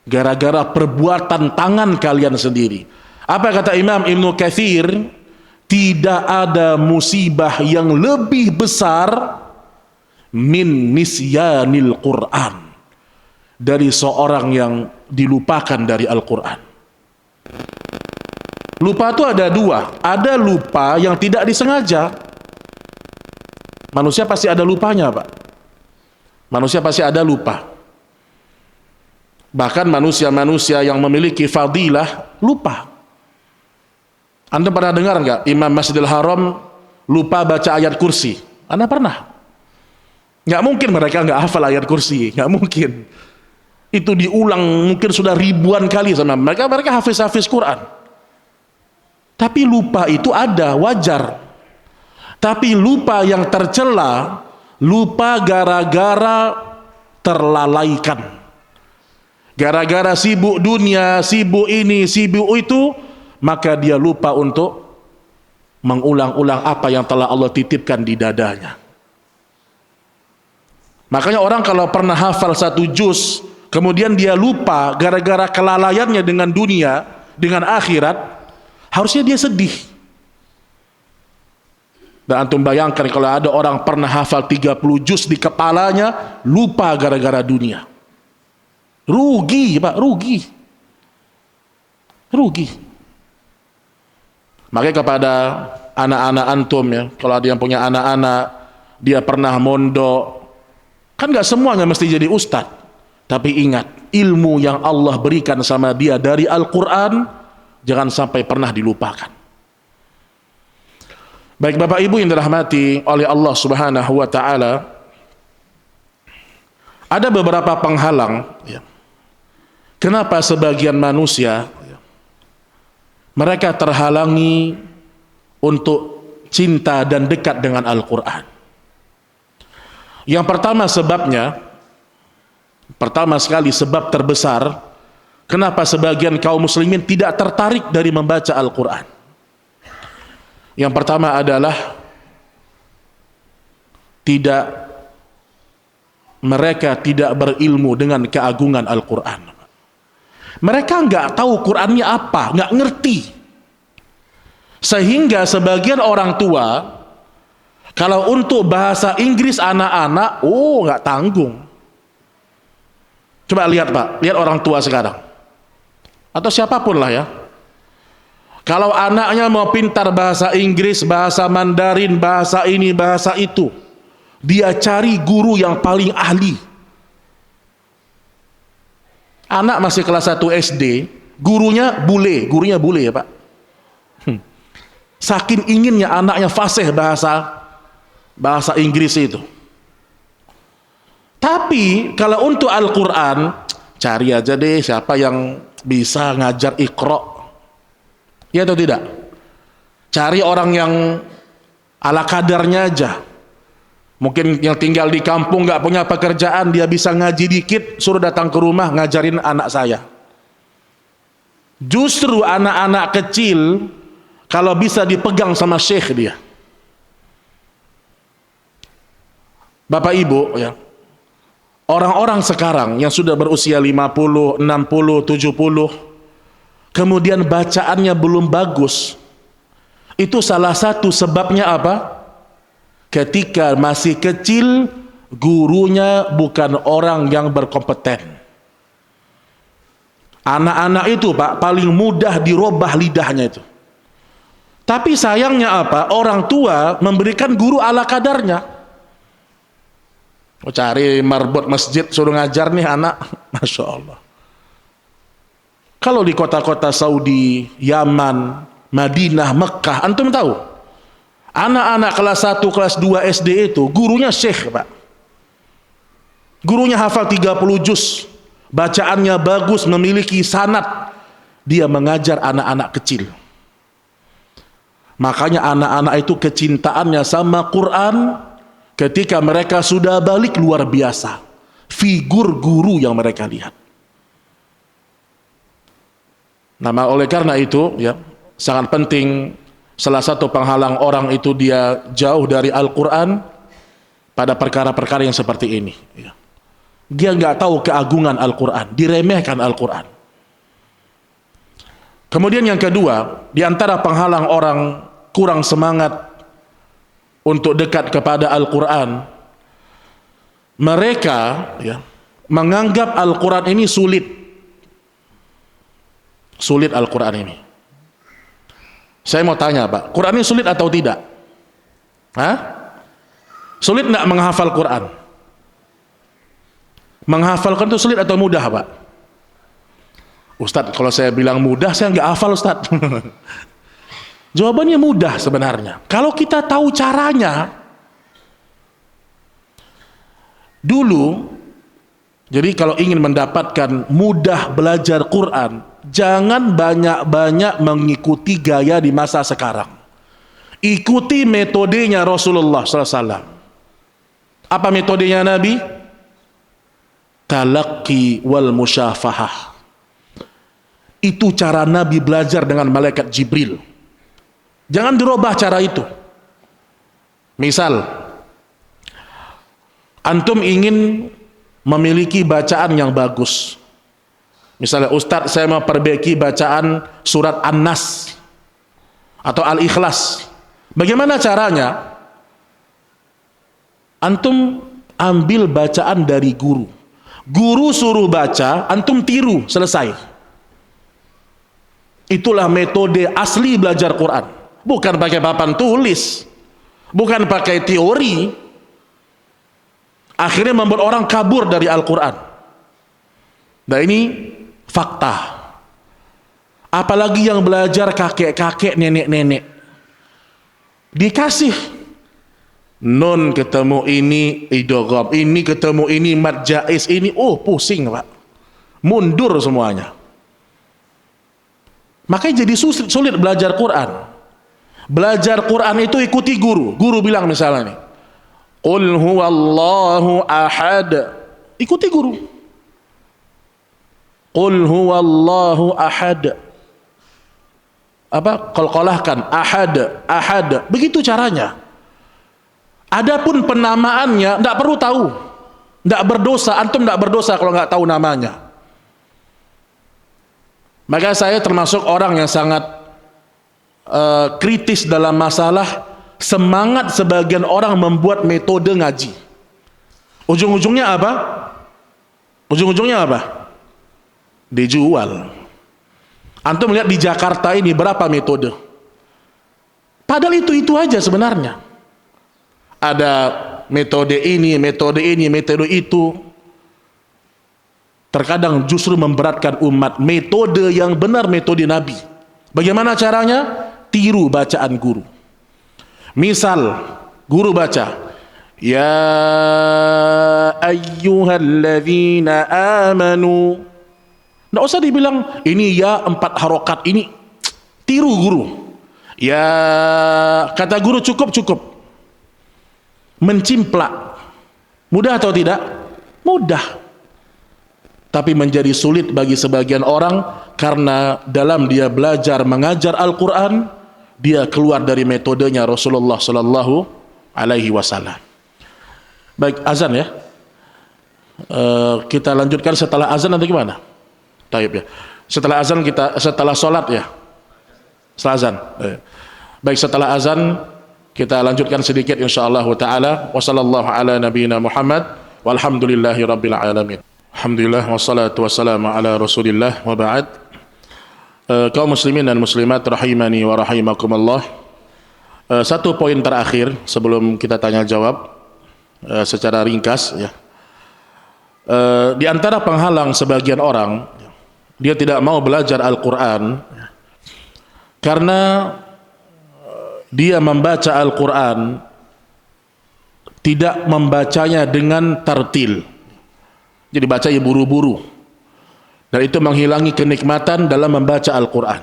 Gara-gara perbuatan tangan kalian sendiri. Apa kata Imam Ibnu Katsir? Tidak ada musibah yang lebih besar min nisyanil Quran, dari seorang yang dilupakan dari Al-Quran. Lupa itu ada 2. Ada lupa yang tidak disengaja. Manusia pasti ada lupanya, Pak. Manusia pasti ada lupa. Bahkan manusia-manusia yang memiliki fadilah lupa. Anda pernah dengar nggak Imam Masjidil Haram lupa baca ayat kursi? Anda pernah? Nggak mungkin mereka nggak hafal ayat kursi, nggak mungkin. Itu diulang mungkin sudah ribuan kali sama mereka. Mereka hafiz Quran. Tapi lupa itu ada, wajar. Tapi lupa yang tercela, lupa gara-gara terlalaikan, gara-gara sibuk dunia, sibuk ini, sibuk itu, maka dia lupa untuk mengulang-ulang apa yang telah Allah titipkan di dadanya. Makanya orang kalau pernah hafal 1 juz kemudian dia lupa gara-gara kelalaiannya dengan dunia, dengan akhirat, harusnya dia sedih. Dan antum bayangkan kalau ada orang pernah hafal 30 juz di kepalanya, lupa gara-gara dunia. Rugi, Pak, rugi. Rugi. Makanya kepada anak-anak antum ya, kalau ada yang punya anak-anak, dia pernah mondok, kan gak semuanya mesti jadi ustadz. Tapi ingat, ilmu yang Allah berikan sama dia dari Al-Quran, jangan sampai pernah dilupakan. Baik Bapak Ibu yang dirahmati oleh Allah Subhanahu wa Ta'ala, ada beberapa penghalang ya, kenapa sebagian manusia mereka terhalangi untuk cinta dan dekat dengan Al-Quran. Yang pertama sebabnya, pertama sekali sebab terbesar kenapa sebagian kaum muslimin tidak tertarik dari membaca Al-Quran. Yang pertama adalah mereka tidak berilmu dengan keagungan Al-Quran. Mereka nggak tahu Qurannya apa, nggak ngerti. Sehingga sebagian orang tua, kalau untuk bahasa Inggris anak-anak, nggak tanggung. Coba lihat Pak, lihat orang tua sekarang. Atau siapapun lah ya. Kalau anaknya mau pintar bahasa Inggris, bahasa Mandarin, bahasa ini, bahasa itu, dia cari guru yang paling ahli. Anak masih kelas 1 SD, gurunya bule ya Pak. Saking inginnya anaknya fasih bahasa Inggris itu. Tapi kalau untuk Al-Quran, cari aja deh siapa yang bisa ngajar Iqra. Ya atau tidak? Cari orang yang ala kadarnya aja. Mungkin yang tinggal di kampung nggak punya pekerjaan, dia bisa ngaji dikit, suruh datang ke rumah ngajarin anak saya. Justru anak-anak kecil kalau bisa dipegang sama syekh dia. Bapak Ibu ya, orang-orang sekarang yang sudah berusia 50, 60, 70, kemudian bacaannya belum bagus, itu salah satu sebabnya apa? Ketika masih kecil, gurunya bukan orang yang berkompeten. Anak-anak itu Pak, paling mudah dirobah lidahnya itu. Tapi sayangnya apa? Orang tua memberikan guru ala kadarnya. Cari marbot masjid, suruh ngajar nih anak. Masya Allah. Kalau di kota-kota Saudi, Yaman, Madinah, Mekah, antum tahu? Anak-anak kelas 1, kelas 2 SD itu gurunya syekh, Pak. Gurunya hafal 30 juz. Bacaannya bagus, memiliki sanad. Dia mengajar anak-anak kecil. Makanya anak-anak itu kecintaannya sama Quran ketika mereka sudah balik luar biasa. Figur guru yang mereka lihat. Nah, oleh karena itu ya, sangat penting, salah satu penghalang orang itu dia jauh dari Al-Quran pada perkara-perkara yang seperti ini ya. Dia nggak tahu keagungan Al-Quran, diremehkan Al-Quran. Kemudian yang kedua, di antara penghalang orang kurang semangat untuk dekat kepada Al-Quran, mereka ya, menganggap Al-Quran ini sulit. Sulit Al-Quran ini. Saya mau tanya, Pak, Quran ini sulit atau tidak? Hah? Sulit nggak menghafal Quran? Menghafalkan itu sulit atau mudah, Pak? Ustadz, kalau saya bilang mudah, saya nggak hafal, Ustadz. Jawabannya mudah sebenarnya. Kalau kita tahu caranya. Dulu, jadi kalau ingin mendapatkan mudah belajar Quran, jangan banyak-banyak mengikuti gaya di masa sekarang. Ikuti metodenya Rasulullah SAW. Apa metodenya Nabi? Talaqi wal musyafahah. Itu cara Nabi belajar dengan malaikat Jibril. Jangan dirubah cara itu. Misal, antum ingin memiliki bacaan yang bagus. Misalnya, Ustadz, saya mau perbaiki bacaan surat An-Nas atau Al-Ikhlas. Bagaimana caranya? Antum ambil bacaan dari guru. Guru suruh baca, antum tiru, selesai. Itulah metode asli belajar Quran. Bukan pakai papan tulis, bukan pakai teori. Akhirnya membuat orang kabur dari Al-Quran. Nah, ini fakta. Apalagi yang belajar kakek-kakek, nenek-nenek, dikasih nun ketemu ini idgham, ini ketemu ini mad jaiz, ini pusing, Pak. Mundur semuanya. Makanya jadi sulit belajar Quran. Belajar Quran itu ikuti guru. Guru bilang misalnya nih, Qul huwallahu ahad. Ikuti guru. Qul huwallahu ahad. Apa? Qalqalahkan ahad, ahad. Begitu caranya. Adapun penamaannya enggak perlu tahu. Enggak berdosa, antum enggak berdosa kalau enggak tahu namanya. Maka saya termasuk orang yang sangat kritis dalam masalah semangat sebagian orang membuat metode ngaji. Ujung-ujungnya apa? Ujung-ujungnya apa? Dijual. Antum melihat di Jakarta ini berapa metode? Padahal itu aja sebenarnya. Ada metode ini, metode itu. Terkadang justru memberatkan umat. Metode yang benar metode Nabi. Bagaimana caranya? Tiru bacaan guru. Misal guru baca, ya ayyuhalladzina amanu. Nggak usah dibilang ini ya 4 harokat, ini tiru guru. Ya, kata guru cukup. Mencimplak. Mudah atau tidak? Mudah. Tapi menjadi sulit bagi sebagian orang karena dalam dia belajar mengajar Al-Quran, dia keluar dari metodenya Rasulullah Sallallahu Alaihi Wasallam. Baik, azan ya. Kita lanjutkan setelah azan atau gimana? Taib ya. Setelah azan setelah sholat ya. Setelah azan. Baik, setelah azan kita lanjutkan sedikit insyaallah taala. Wassallallahu ala nabiyina Muhammad walhamdulillahi rabbil alamin. Alhamdulillah wassalatu wassalamu ala Rasulillah wa ba'd. Kaum muslimin dan muslimat rahimani wa rahimakumullah. Satu poin terakhir sebelum kita tanya jawab secara ringkas ya. Di antara penghalang sebagian orang dia tidak mau belajar Al-Quran karena dia membaca Al-Quran tidak membacanya dengan tartil, jadi bacanya buru-buru, dan itu menghilangi kenikmatan dalam membaca Al-Quran.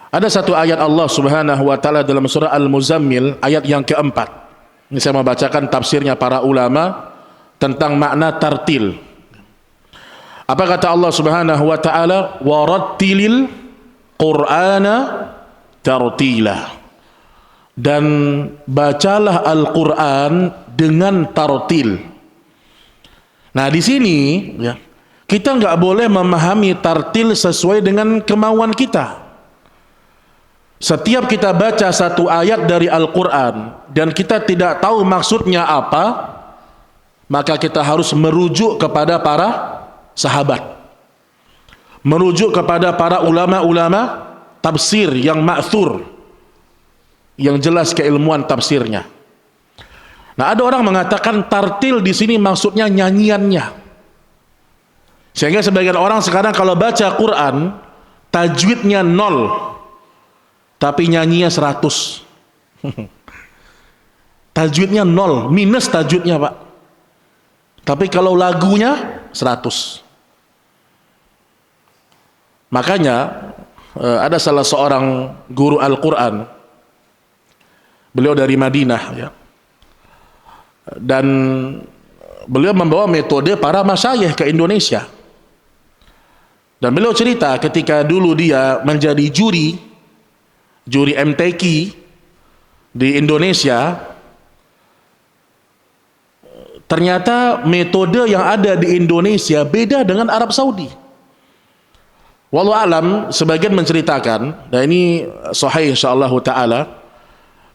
Ada satu ayat Allah Subhanahu wa taala dalam surah Al-Muzammil ayat yang keempat. Ini saya membacakan tafsirnya para ulama tentang makna tartil. Apa kata Allah Subhanahu wa taala? Warattilil Qur'ana tartila. Dan bacalah Al-Qur'an dengan tartil. Nah, di sini ya, kita nggak boleh memahami tartil sesuai dengan kemauan kita. Setiap kita baca satu ayat dari Al-Quran dan kita tidak tahu maksudnya apa, maka kita harus merujuk kepada para sahabat, merujuk kepada para ulama-ulama tafsir yang ma'thur, yang jelas keilmuan tafsirnya. Nah, ada orang mengatakan tartil di sini maksudnya nyanyiannya, sehingga sebagian orang sekarang kalau baca Quran tajwidnya 0 tapi nyanyinya 100. Tajwidnya 0, minus tajwidnya Pak, tapi kalau lagunya 100. Makanya ada salah seorang guru Al-Quran, beliau dari Madinah ya, dan beliau membawa metode para masyayikh ke Indonesia. Dan beliau cerita ketika dulu dia menjadi juri MTQ di Indonesia, ternyata metode yang ada di Indonesia beda dengan Arab Saudi. Wallahu alam, sebagian menceritakan, dan ini sahih insyaallah taala,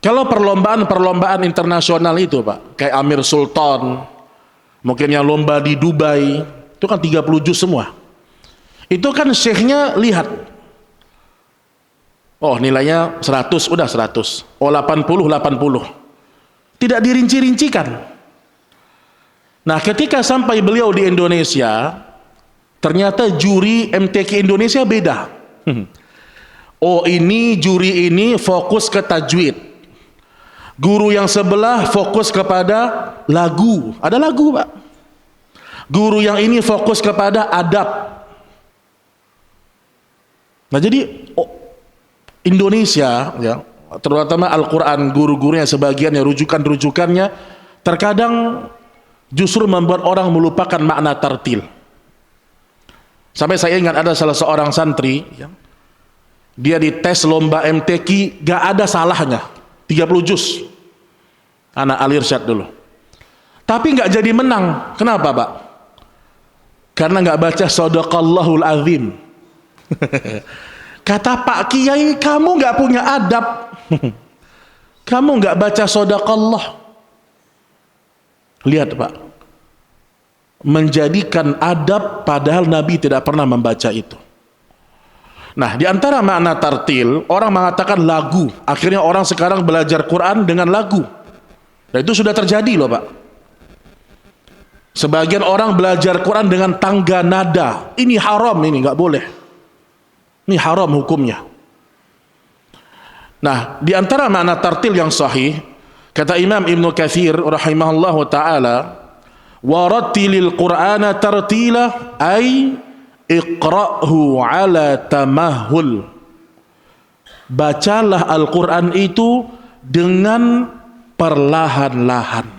kalau perlombaan internasional itu Pak, kayak Amir Sultan, mungkin yang lomba di Dubai, itu kan 30 juz semua. Itu kan syekhnya lihat, oh nilainya 100, udah 100. Oh 80. Tidak dirinci-rincikan. Nah, ketika sampai beliau di Indonesia, ternyata juri MTQ Indonesia beda. Oh, ini juri ini fokus ke tajwid. Guru yang sebelah fokus kepada lagu. Ada lagu, Pak. Guru yang ini fokus kepada adab. Nah, jadi Indonesia ya, terutama Al-Quran, guru-gurunya sebagiannya, rujukan-rujukannya terkadang justru membuat orang melupakan makna tartil. Sampai saya ingat ada salah seorang santri ya, dia di tes lomba MTQ gak ada salahnya, 30 juz anak Al-Irsyad dulu, tapi gak jadi menang. Kenapa Pak? Karena gak baca Shadaqallahul Azim. Kata Pak Kiai, kamu nggak punya adab. Kamu nggak baca Shadaqallah. Lihat Pak, menjadikan adab padahal Nabi tidak pernah membaca itu. Nah, di antara makna tartil, orang mengatakan lagu. Akhirnya orang sekarang belajar Quran dengan lagu. Dan itu sudah terjadi loh Pak. Sebagian orang belajar Quran dengan tangga nada. Ini haram, ini nggak boleh. Ini haram hukumnya. Nah, di antara makna tartil yang sahih, kata Imam Ibnu Katsir rahimahullahu taala, warattilil Qur'ana tartila ay iqra'hu ala tamahul. Bacalah Al-Qur'an itu dengan perlahan-lahan,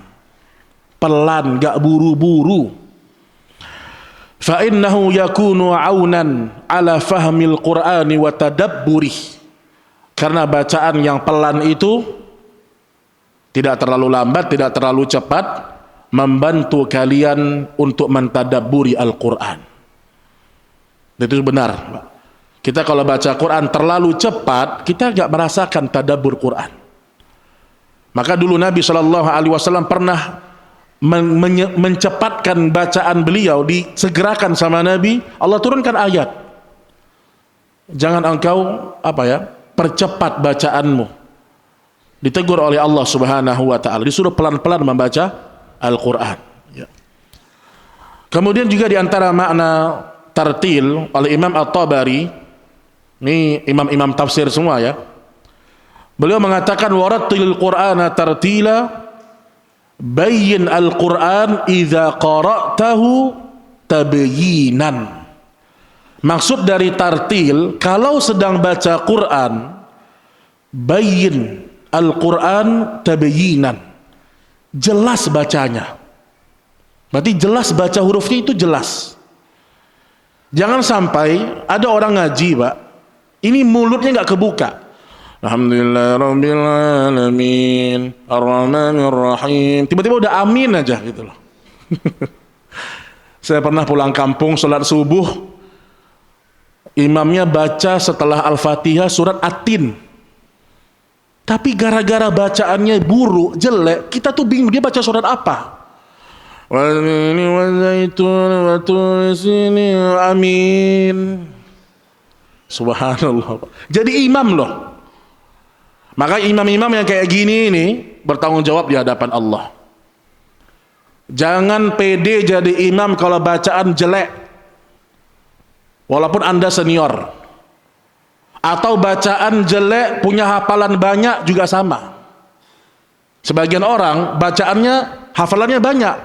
pelan, gak buru-buru. Fa innahu yakunu aunan ala fahmil Qur'ani wa tadabburih. Karena bacaan yang pelan itu tidak terlalu lambat, tidak terlalu cepat, membantu kalian untuk mentadabburi Al-Qur'an. Itu benar. Kita kalau baca Quran terlalu cepat, kita enggak merasakan tadabbur Quran. Maka dulu Nabi SAW pernah mencepatkan bacaan beliau, disegerakan sama Nabi, Allah turunkan ayat, jangan engkau percepat bacaanmu. Ditegur oleh Allah Subhanahu wa taala, disuruh pelan-pelan membaca Al-Qur'an ya. Kemudian juga di antara makna tartil oleh Imam At-Tabari, ini imam-imam tafsir semua ya. Beliau mengatakan warattilil Qur'ana tartila, bayyin al-Qur'an idza qara'tahu tabyinan. Maksud dari tartil, kalau sedang baca Quran, bayyin al-Quran tabyinan, jelas bacanya. Berarti jelas baca hurufnya itu jelas. Jangan sampai ada orang ngaji, Pak, ini mulutnya nggak kebuka. Alhamdulillah rabbil alamin arrahmanir rahim, tiba-tiba udah amin aja gitu loh. Saya pernah pulang kampung sholat subuh, imamnya baca setelah Al-Fatihah surat At-Tin, tapi gara-gara bacaannya buruk, jelek, kita tuh bingung dia baca surat apa. Amin. Subhanallah. Jadi imam loh. Maka imam-imam yang kayak gini ini bertanggung jawab di hadapan Allah. Jangan pede jadi imam kalau bacaan jelek, walaupun Anda senior. Atau bacaan jelek punya hafalan banyak juga sama. Sebagian orang bacaannya, hafalannya banyak,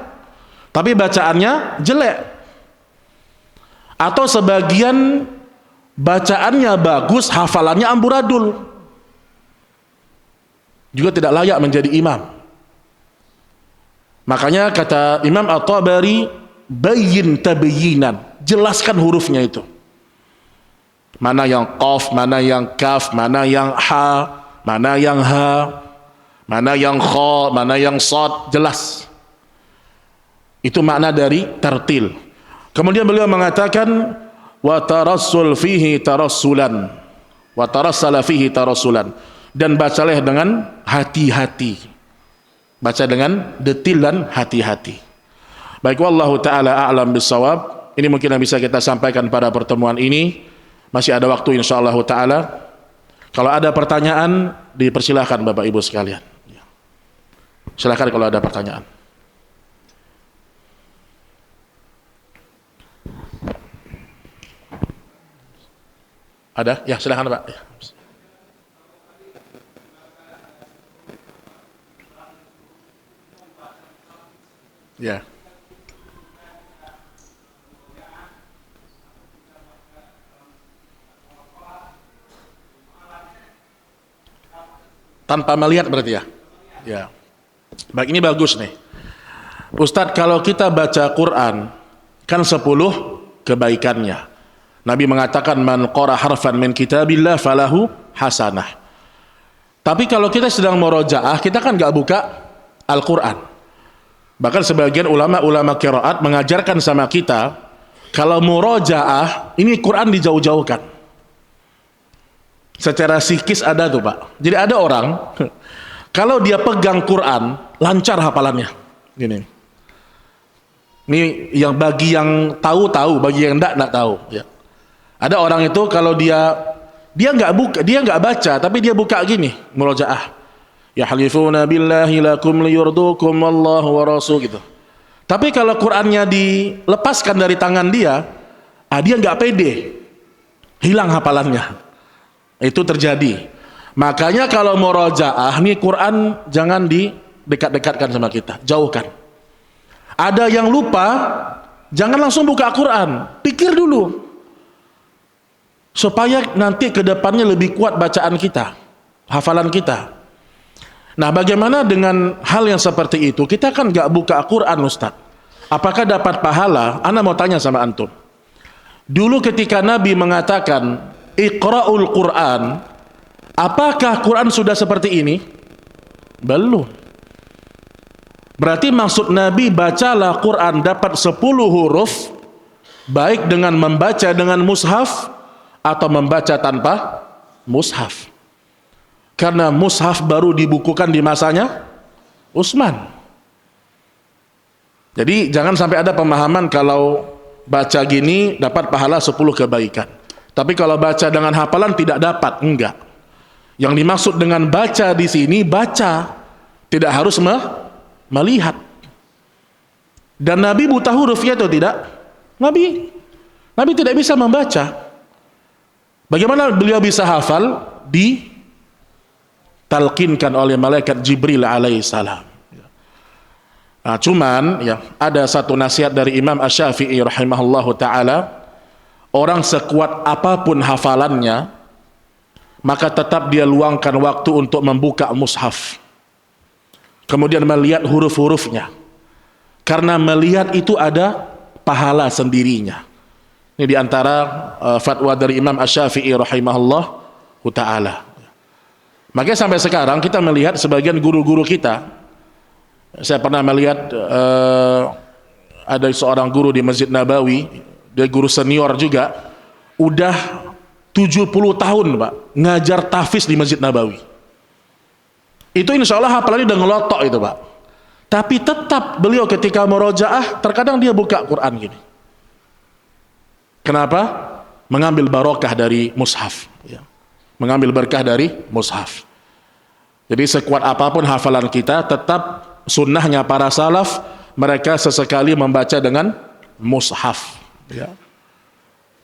tapi bacaannya jelek. Atau sebagian bacaannya bagus, hafalannya amburadul, juga tidak layak menjadi imam. Makanya kata Imam At-Tabari, bayyin tabyinan, jelaskan hurufnya itu. Mana yang qaf, mana yang kaf, mana yang ha, mana yang ha, mana yang kha, mana yang sad, jelas. Itu makna dari tartil. Kemudian beliau mengatakan wa tarassul fihi tarassulan, wa tarassala fihi tarassulan, dan bacalah dengan hati-hati, baca dengan detil dan hati-hati. Baik, wallahu taala a'lam bissawab. Ini mungkin yang bisa kita sampaikan pada pertemuan ini. Masih ada waktu insyaallah taala. Kalau ada pertanyaan dipersilahkan Bapak Ibu sekalian. Silakan kalau ada pertanyaan. Ada? Ya, silakan Pak. Ya. Tanpa melihat berarti ya? Ya. Baik, ini bagus nih. Ustadz, kalau kita baca Quran, kan 10 kebaikannya. Nabi mengatakan, man qara harfan min kitabillah falahu hasanah. Tapi kalau kita sedang murojaah, kita kan gak buka Al-Quran. Bahkan sebagian ulama-ulama qiraat mengajarkan sama kita, kalau murojaah, ini Quran dijauh-jauhkan. Secara psikis ada tuh Pak. Jadi ada orang, kalau dia pegang Quran, lancar hafalannya. Gini. Ini yang bagi yang tahu, bagi yang enggak tahu. Ya. Ada orang itu kalau dia nggak baca, tapi dia buka gini, murojaah. Yahlifuna billahi lakum liyurdukum wallahu wa rasul gitu. Tapi kalau Qurannya dilepaskan dari tangan dia, dia nggak pede, hilang hafalannya. Itu terjadi. Makanya kalau murojaah nih Quran jangan didekat-dekatkan sama kita, jauhkan. Ada yang lupa, jangan langsung buka Quran, pikir dulu, supaya nanti ke depannya lebih kuat bacaan kita, hafalan kita. Nah, bagaimana dengan hal yang seperti itu? Kita kan gak buka Quran, Ustaz. Apakah dapat pahala? Ana mau tanya sama antum. Dulu ketika Nabi mengatakan Iqra'ul Quran, apakah Quran sudah seperti ini? Belum. Berarti maksud Nabi, bacalah Quran dapat 10 huruf, baik dengan membaca dengan mushaf atau membaca tanpa mushaf. Karena mushaf baru dibukukan di masanya Utsman. Jadi jangan sampai ada pemahaman kalau baca gini dapat pahala 10 kebaikan. Tapi kalau baca dengan hafalan tidak dapat, enggak. Yang dimaksud dengan baca di sini baca, tidak harus melihat. Dan Nabi buta hurufnya atau tidak? Nabi Nabi tidak bisa membaca. Bagaimana beliau bisa hafal? Ditalkinkan oleh malaikat Jibril alaihissalam. Nah, cuman ya, ada satu nasihat dari Imam Asy-Syafi'i rahimahullahu taala, orang sekuat apapun hafalannya, maka tetap dia luangkan waktu untuk membuka mushaf, kemudian melihat huruf-hurufnya, karena melihat itu ada pahala sendirinya. Ini diantara fatwa dari Imam Asy-Syafi'i rahimahullahu taala. Makanya sampai sekarang kita melihat sebagian guru-guru kita. Saya pernah melihat ada seorang guru di Masjid Nabawi, dia guru senior juga, udah 70 tahun Pak ngajar tahfiz di Masjid Nabawi. Itu insya Allah hafalannya udah ngelotok itu Pak. Tapi tetap beliau ketika murojaah terkadang dia buka Quran gini. Kenapa? Mengambil barokah dari mushaf, ya. Mengambil berkah dari mushaf. Jadi sekuat apapun hafalan kita, tetap sunnahnya para salaf, mereka sesekali membaca dengan mushaf, ya.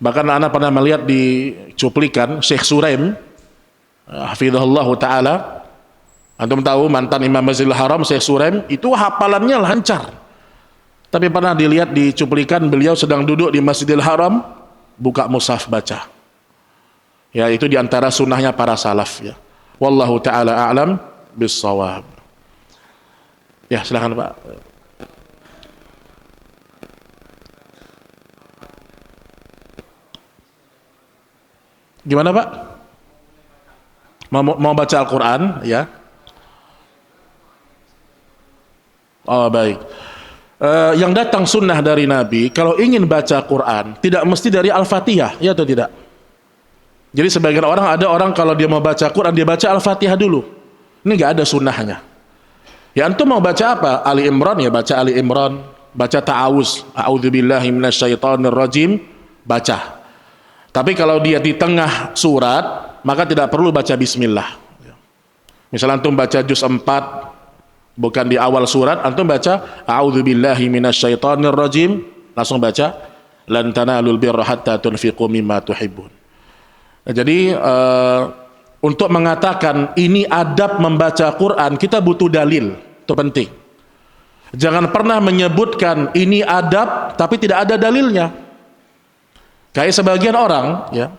Bahkan anak pernah melihat di cuplikan Syekh Suraim hafizahullah taala. Antum tahu mantan Imam Masjidil Haram Syekh Suraim itu hafalannya lancar. Tapi pernah dilihat di cuplikan beliau sedang duduk di Masjidil Haram, buka mushaf baca. Ya, itu diantara sunnahnya para salaf, ya. Wallahu taala a'lam bis-shawab. Ya, silakan Pak. Gimana Pak? Mau baca Al-Quran, ya? Oh baik. Yang datang sunnah dari Nabi, kalau ingin baca Quran tidak mesti dari Al-Fatihah, ya atau tidak? Jadi sebagian orang, ada orang kalau dia mau baca Quran dia baca Al-Fatihah dulu. Ini nggak ada sunnahnya. Ya antum mau baca apa? Ali Imran, ya baca Ali Imran. Baca ta'awuz, a'udzubillahi minasyaitonirrajim, baca. Tapi kalau dia di tengah surat, maka tidak perlu baca bismillah. Misalnya antum baca juz 4, bukan di awal surat, antum baca a'udzubillahi minasyaitonirrajim, langsung baca lan tanalul birra hatta tunfiqu mimma tuhibbun. Nah, jadi untuk mengatakan ini adab membaca Quran, kita butuh dalil, itu penting. Jangan pernah menyebutkan ini adab tapi tidak ada dalilnya. Kayak sebagian orang, ya,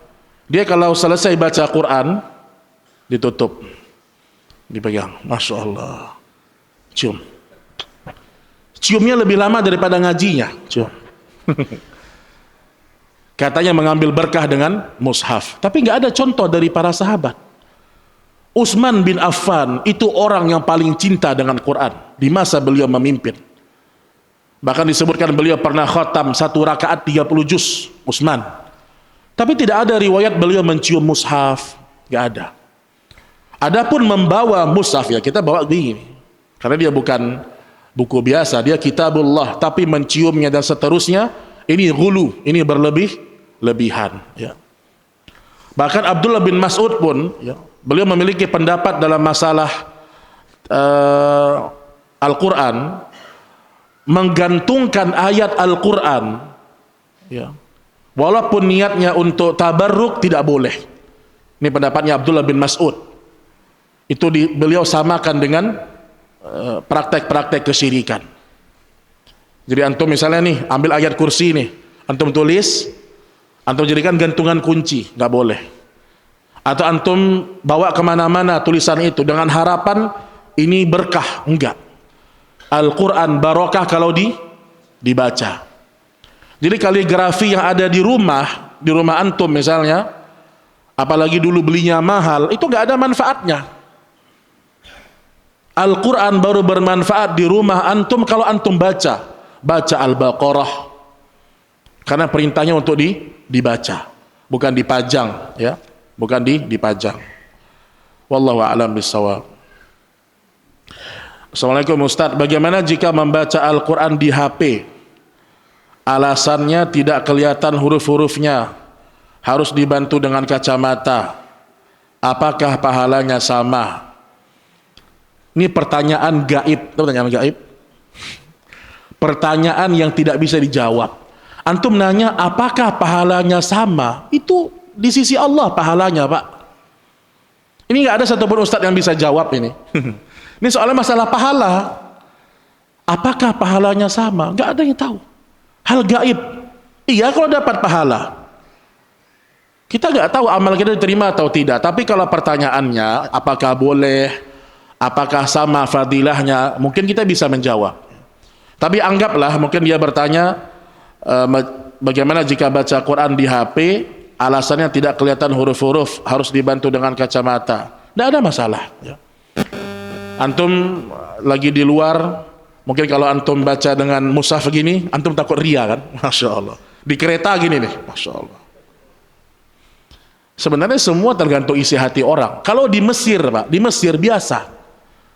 dia kalau selesai baca Quran ditutup, dipegang, masya Allah, cium. Ciumnya lebih lama daripada ngajinya, cium. Katanya mengambil berkah dengan mushaf, tapi nggak ada contoh dari para sahabat. Utsman bin Affan itu orang yang paling cinta dengan Quran di masa beliau memimpin. Bahkan disebutkan beliau pernah khatam 1 rakaat 30 juz, Utsman. Tapi tidak ada riwayat beliau mencium mushaf, nggak ada. Adapun membawa mushaf, ya kita bawa begini, karena dia bukan buku biasa, dia kitabullah, tapi menciumnya dan seterusnya, ini ghulu, ini berlebihan, ya. Bahkan Abdullah bin Mas'ud pun, ya, beliau memiliki pendapat dalam masalah Al-Quran, menggantungkan ayat Al-Quran, ya, walaupun niatnya untuk tabarruk tidak boleh. Ini pendapatnya Abdullah bin Mas'ud. Itu beliau samakan dengan praktek-praktek kesyirikan. Jadi antum misalnya nih ambil ayat kursi nih, antum tulis, antum jadikan gantungan kunci, nggak boleh. Atau antum bawa kemana-mana tulisan itu dengan harapan ini berkah, enggak. Al-Quran barokah kalau dibaca. Jadi kaligrafi yang ada di rumah antum misalnya, apalagi dulu belinya mahal, itu nggak ada manfaatnya. Al-Quran baru bermanfaat di rumah antum kalau antum baca Al-Baqarah, karena perintahnya untuk dibaca, bukan dipajang, ya, bukan dipajang. Wallahu a'lam bishawab. Assalamualaikum Ustaz, bagaimana jika membaca Al-Quran di HP? Alasannya tidak kelihatan huruf-hurufnya, harus dibantu dengan kacamata. Apakah pahalanya sama? Ini pertanyaan gaib, pertanyaan gaib. Pertanyaan yang tidak bisa dijawab. Antum nanya apakah pahalanya sama? Itu di sisi Allah pahalanya, Pak. Ini nggak ada satupun ustadz yang bisa jawab ini. Ini soalnya masalah pahala. Apakah pahalanya sama? Nggak ada yang tahu. Hal gaib. Iya kalau dapat pahala. Kita nggak tahu amal kita diterima atau tidak. Tapi kalau pertanyaannya, apakah boleh, apakah sama fadilahnya, mungkin kita bisa menjawab. Tapi anggaplah mungkin dia bertanya, bagaimana jika baca Quran di HP, alasannya tidak kelihatan huruf-huruf, harus dibantu dengan kacamata. Tidak ada masalah. Antum lagi di luar, mungkin kalau antum baca dengan mushaf gini, antum takut ria kan? Masya Allah. Di kereta gini nih, Masya Allah. Sebenarnya semua tergantung isi hati orang. Kalau di Mesir, Pak, di Mesir biasa,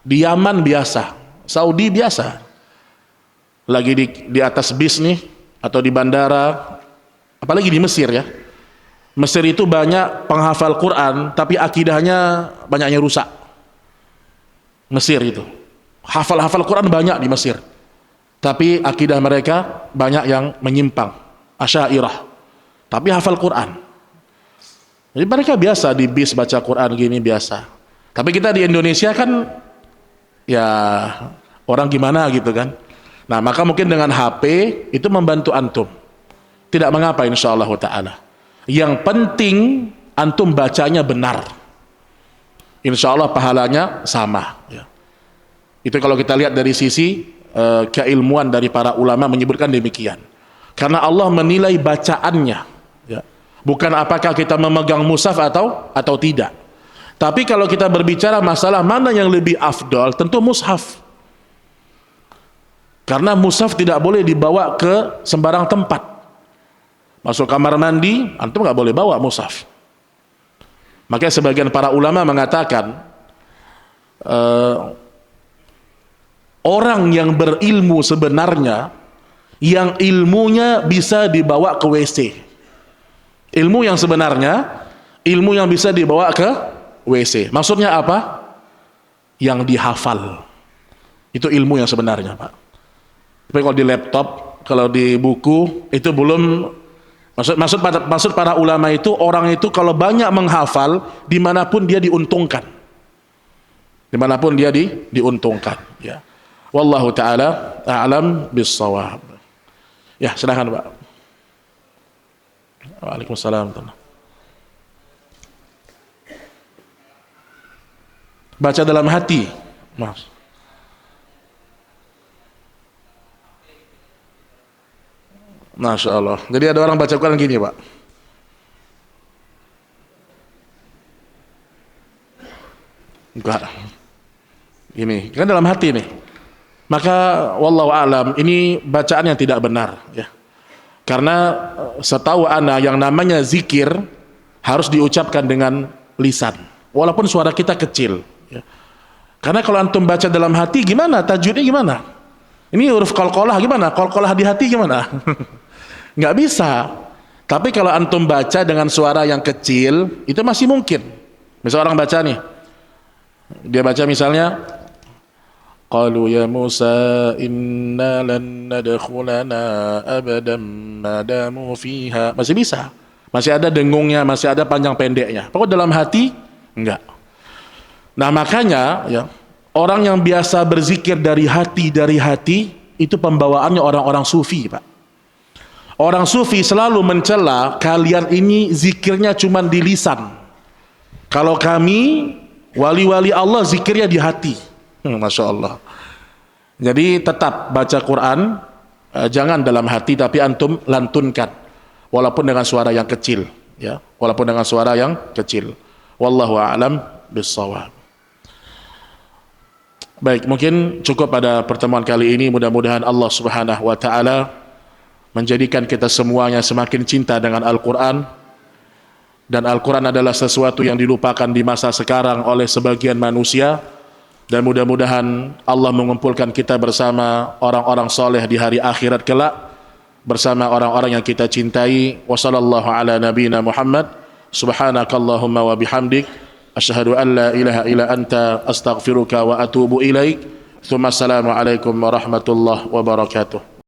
di Yaman biasa, Saudi biasa. Lagi di atas bis nih, atau di bandara, apalagi di Mesir ya. Mesir itu banyak penghafal Quran, tapi akidahnya banyaknya rusak. Mesir itu, hafal Quran banyak di Mesir, tapi akidah mereka banyak yang menyimpang, Asy'ariyah, tapi hafal Quran. Jadi mereka biasa di bis baca Quran gini biasa. Tapi kita di Indonesia kan ya orang gimana gitu kan. Nah maka mungkin dengan HP itu membantu antum. Tidak mengapa insyaallah ta'ala. Yang penting antum bacanya benar. Insyaallah pahalanya sama. Ya. Itu kalau kita lihat dari sisi keilmuan dari para ulama menyebutkan demikian. Karena Allah menilai bacaannya. Bukan apakah kita memegang mushaf atau tidak. Tapi kalau kita berbicara masalah mana yang lebih afdol, tentu mushaf. Karena mushaf tidak boleh dibawa ke sembarang tempat. Masuk kamar mandi, antum nggak boleh bawa mushaf. Makanya sebagian para ulama mengatakan orang yang berilmu sebenarnya, yang ilmunya bisa dibawa ke WC. Ilmu yang sebenarnya, ilmu yang bisa dibawa ke WC. Maksudnya apa? Yang dihafal. Itu ilmu yang sebenarnya, Pak. Tapi kalau di laptop, kalau di buku, itu belum. Maksud para ulama itu, orang itu kalau banyak menghafal, dimanapun dia diuntungkan. Dimanapun dia diuntungkan. Ya. Wallahu ta'ala a'lam bis-shawab. Ya, silakan Pak. Waalaikumsalam. Baca dalam hati, Mas. Masya Allah. Jadi ada orang baca Quran gini, Pak. Enggak. Gini, kan dalam hati nih. Maka wallahu alam, ini bacaan yang tidak benar, ya. Karena setahu ana yang namanya zikir harus diucapkan dengan lisan, walaupun suara kita kecil. Ya. Karena kalau antum baca dalam hati gimana? Tajwidnya gimana? Ini huruf qalqalah gimana? Qalqalah di hati gimana? Nggak bisa. Tapi kalau antum baca dengan suara yang kecil, itu masih mungkin. Misal orang baca nih, dia baca misalnya, qalu ya Musa inna lan nadkhulana abadan madamu fiha. Masih bisa. Masih ada dengungnya, masih ada panjang pendeknya. Pokoknya dalam hati enggak. Nah, makanya ya, orang yang biasa berzikir dari hati itu pembawaannya orang-orang sufi, Pak. Orang sufi selalu mencela kalian ini zikirnya cuma di lisan. Kalau kami wali-wali Allah zikirnya di hati. Masya Allah. Jadi tetap baca Quran, jangan dalam hati tapi antum lantunkan, walaupun dengan suara yang kecil, ya, walaupun dengan suara yang kecil. Wallahu a'lam bis-shawab. Baik, mungkin cukup pada pertemuan kali ini. Mudah-mudahan Allah Subhanahu wa taala menjadikan kita semuanya semakin cinta dengan Al-Quran. Dan Al-Quran adalah sesuatu yang dilupakan di masa sekarang oleh sebagian manusia. Dan mudah-mudahan Allah mengumpulkan kita bersama orang-orang soleh di hari akhirat kelak, bersama orang-orang yang kita cintai. Wassallallahu ala nabiyina Muhammad. Subhanakallahumma wa bihamdik, asyhadu an la ilaha illa anta, astaghfiruka wa atubu ilaik. Tsumma assalamu alaikum warahmatullahi wabarakatuh.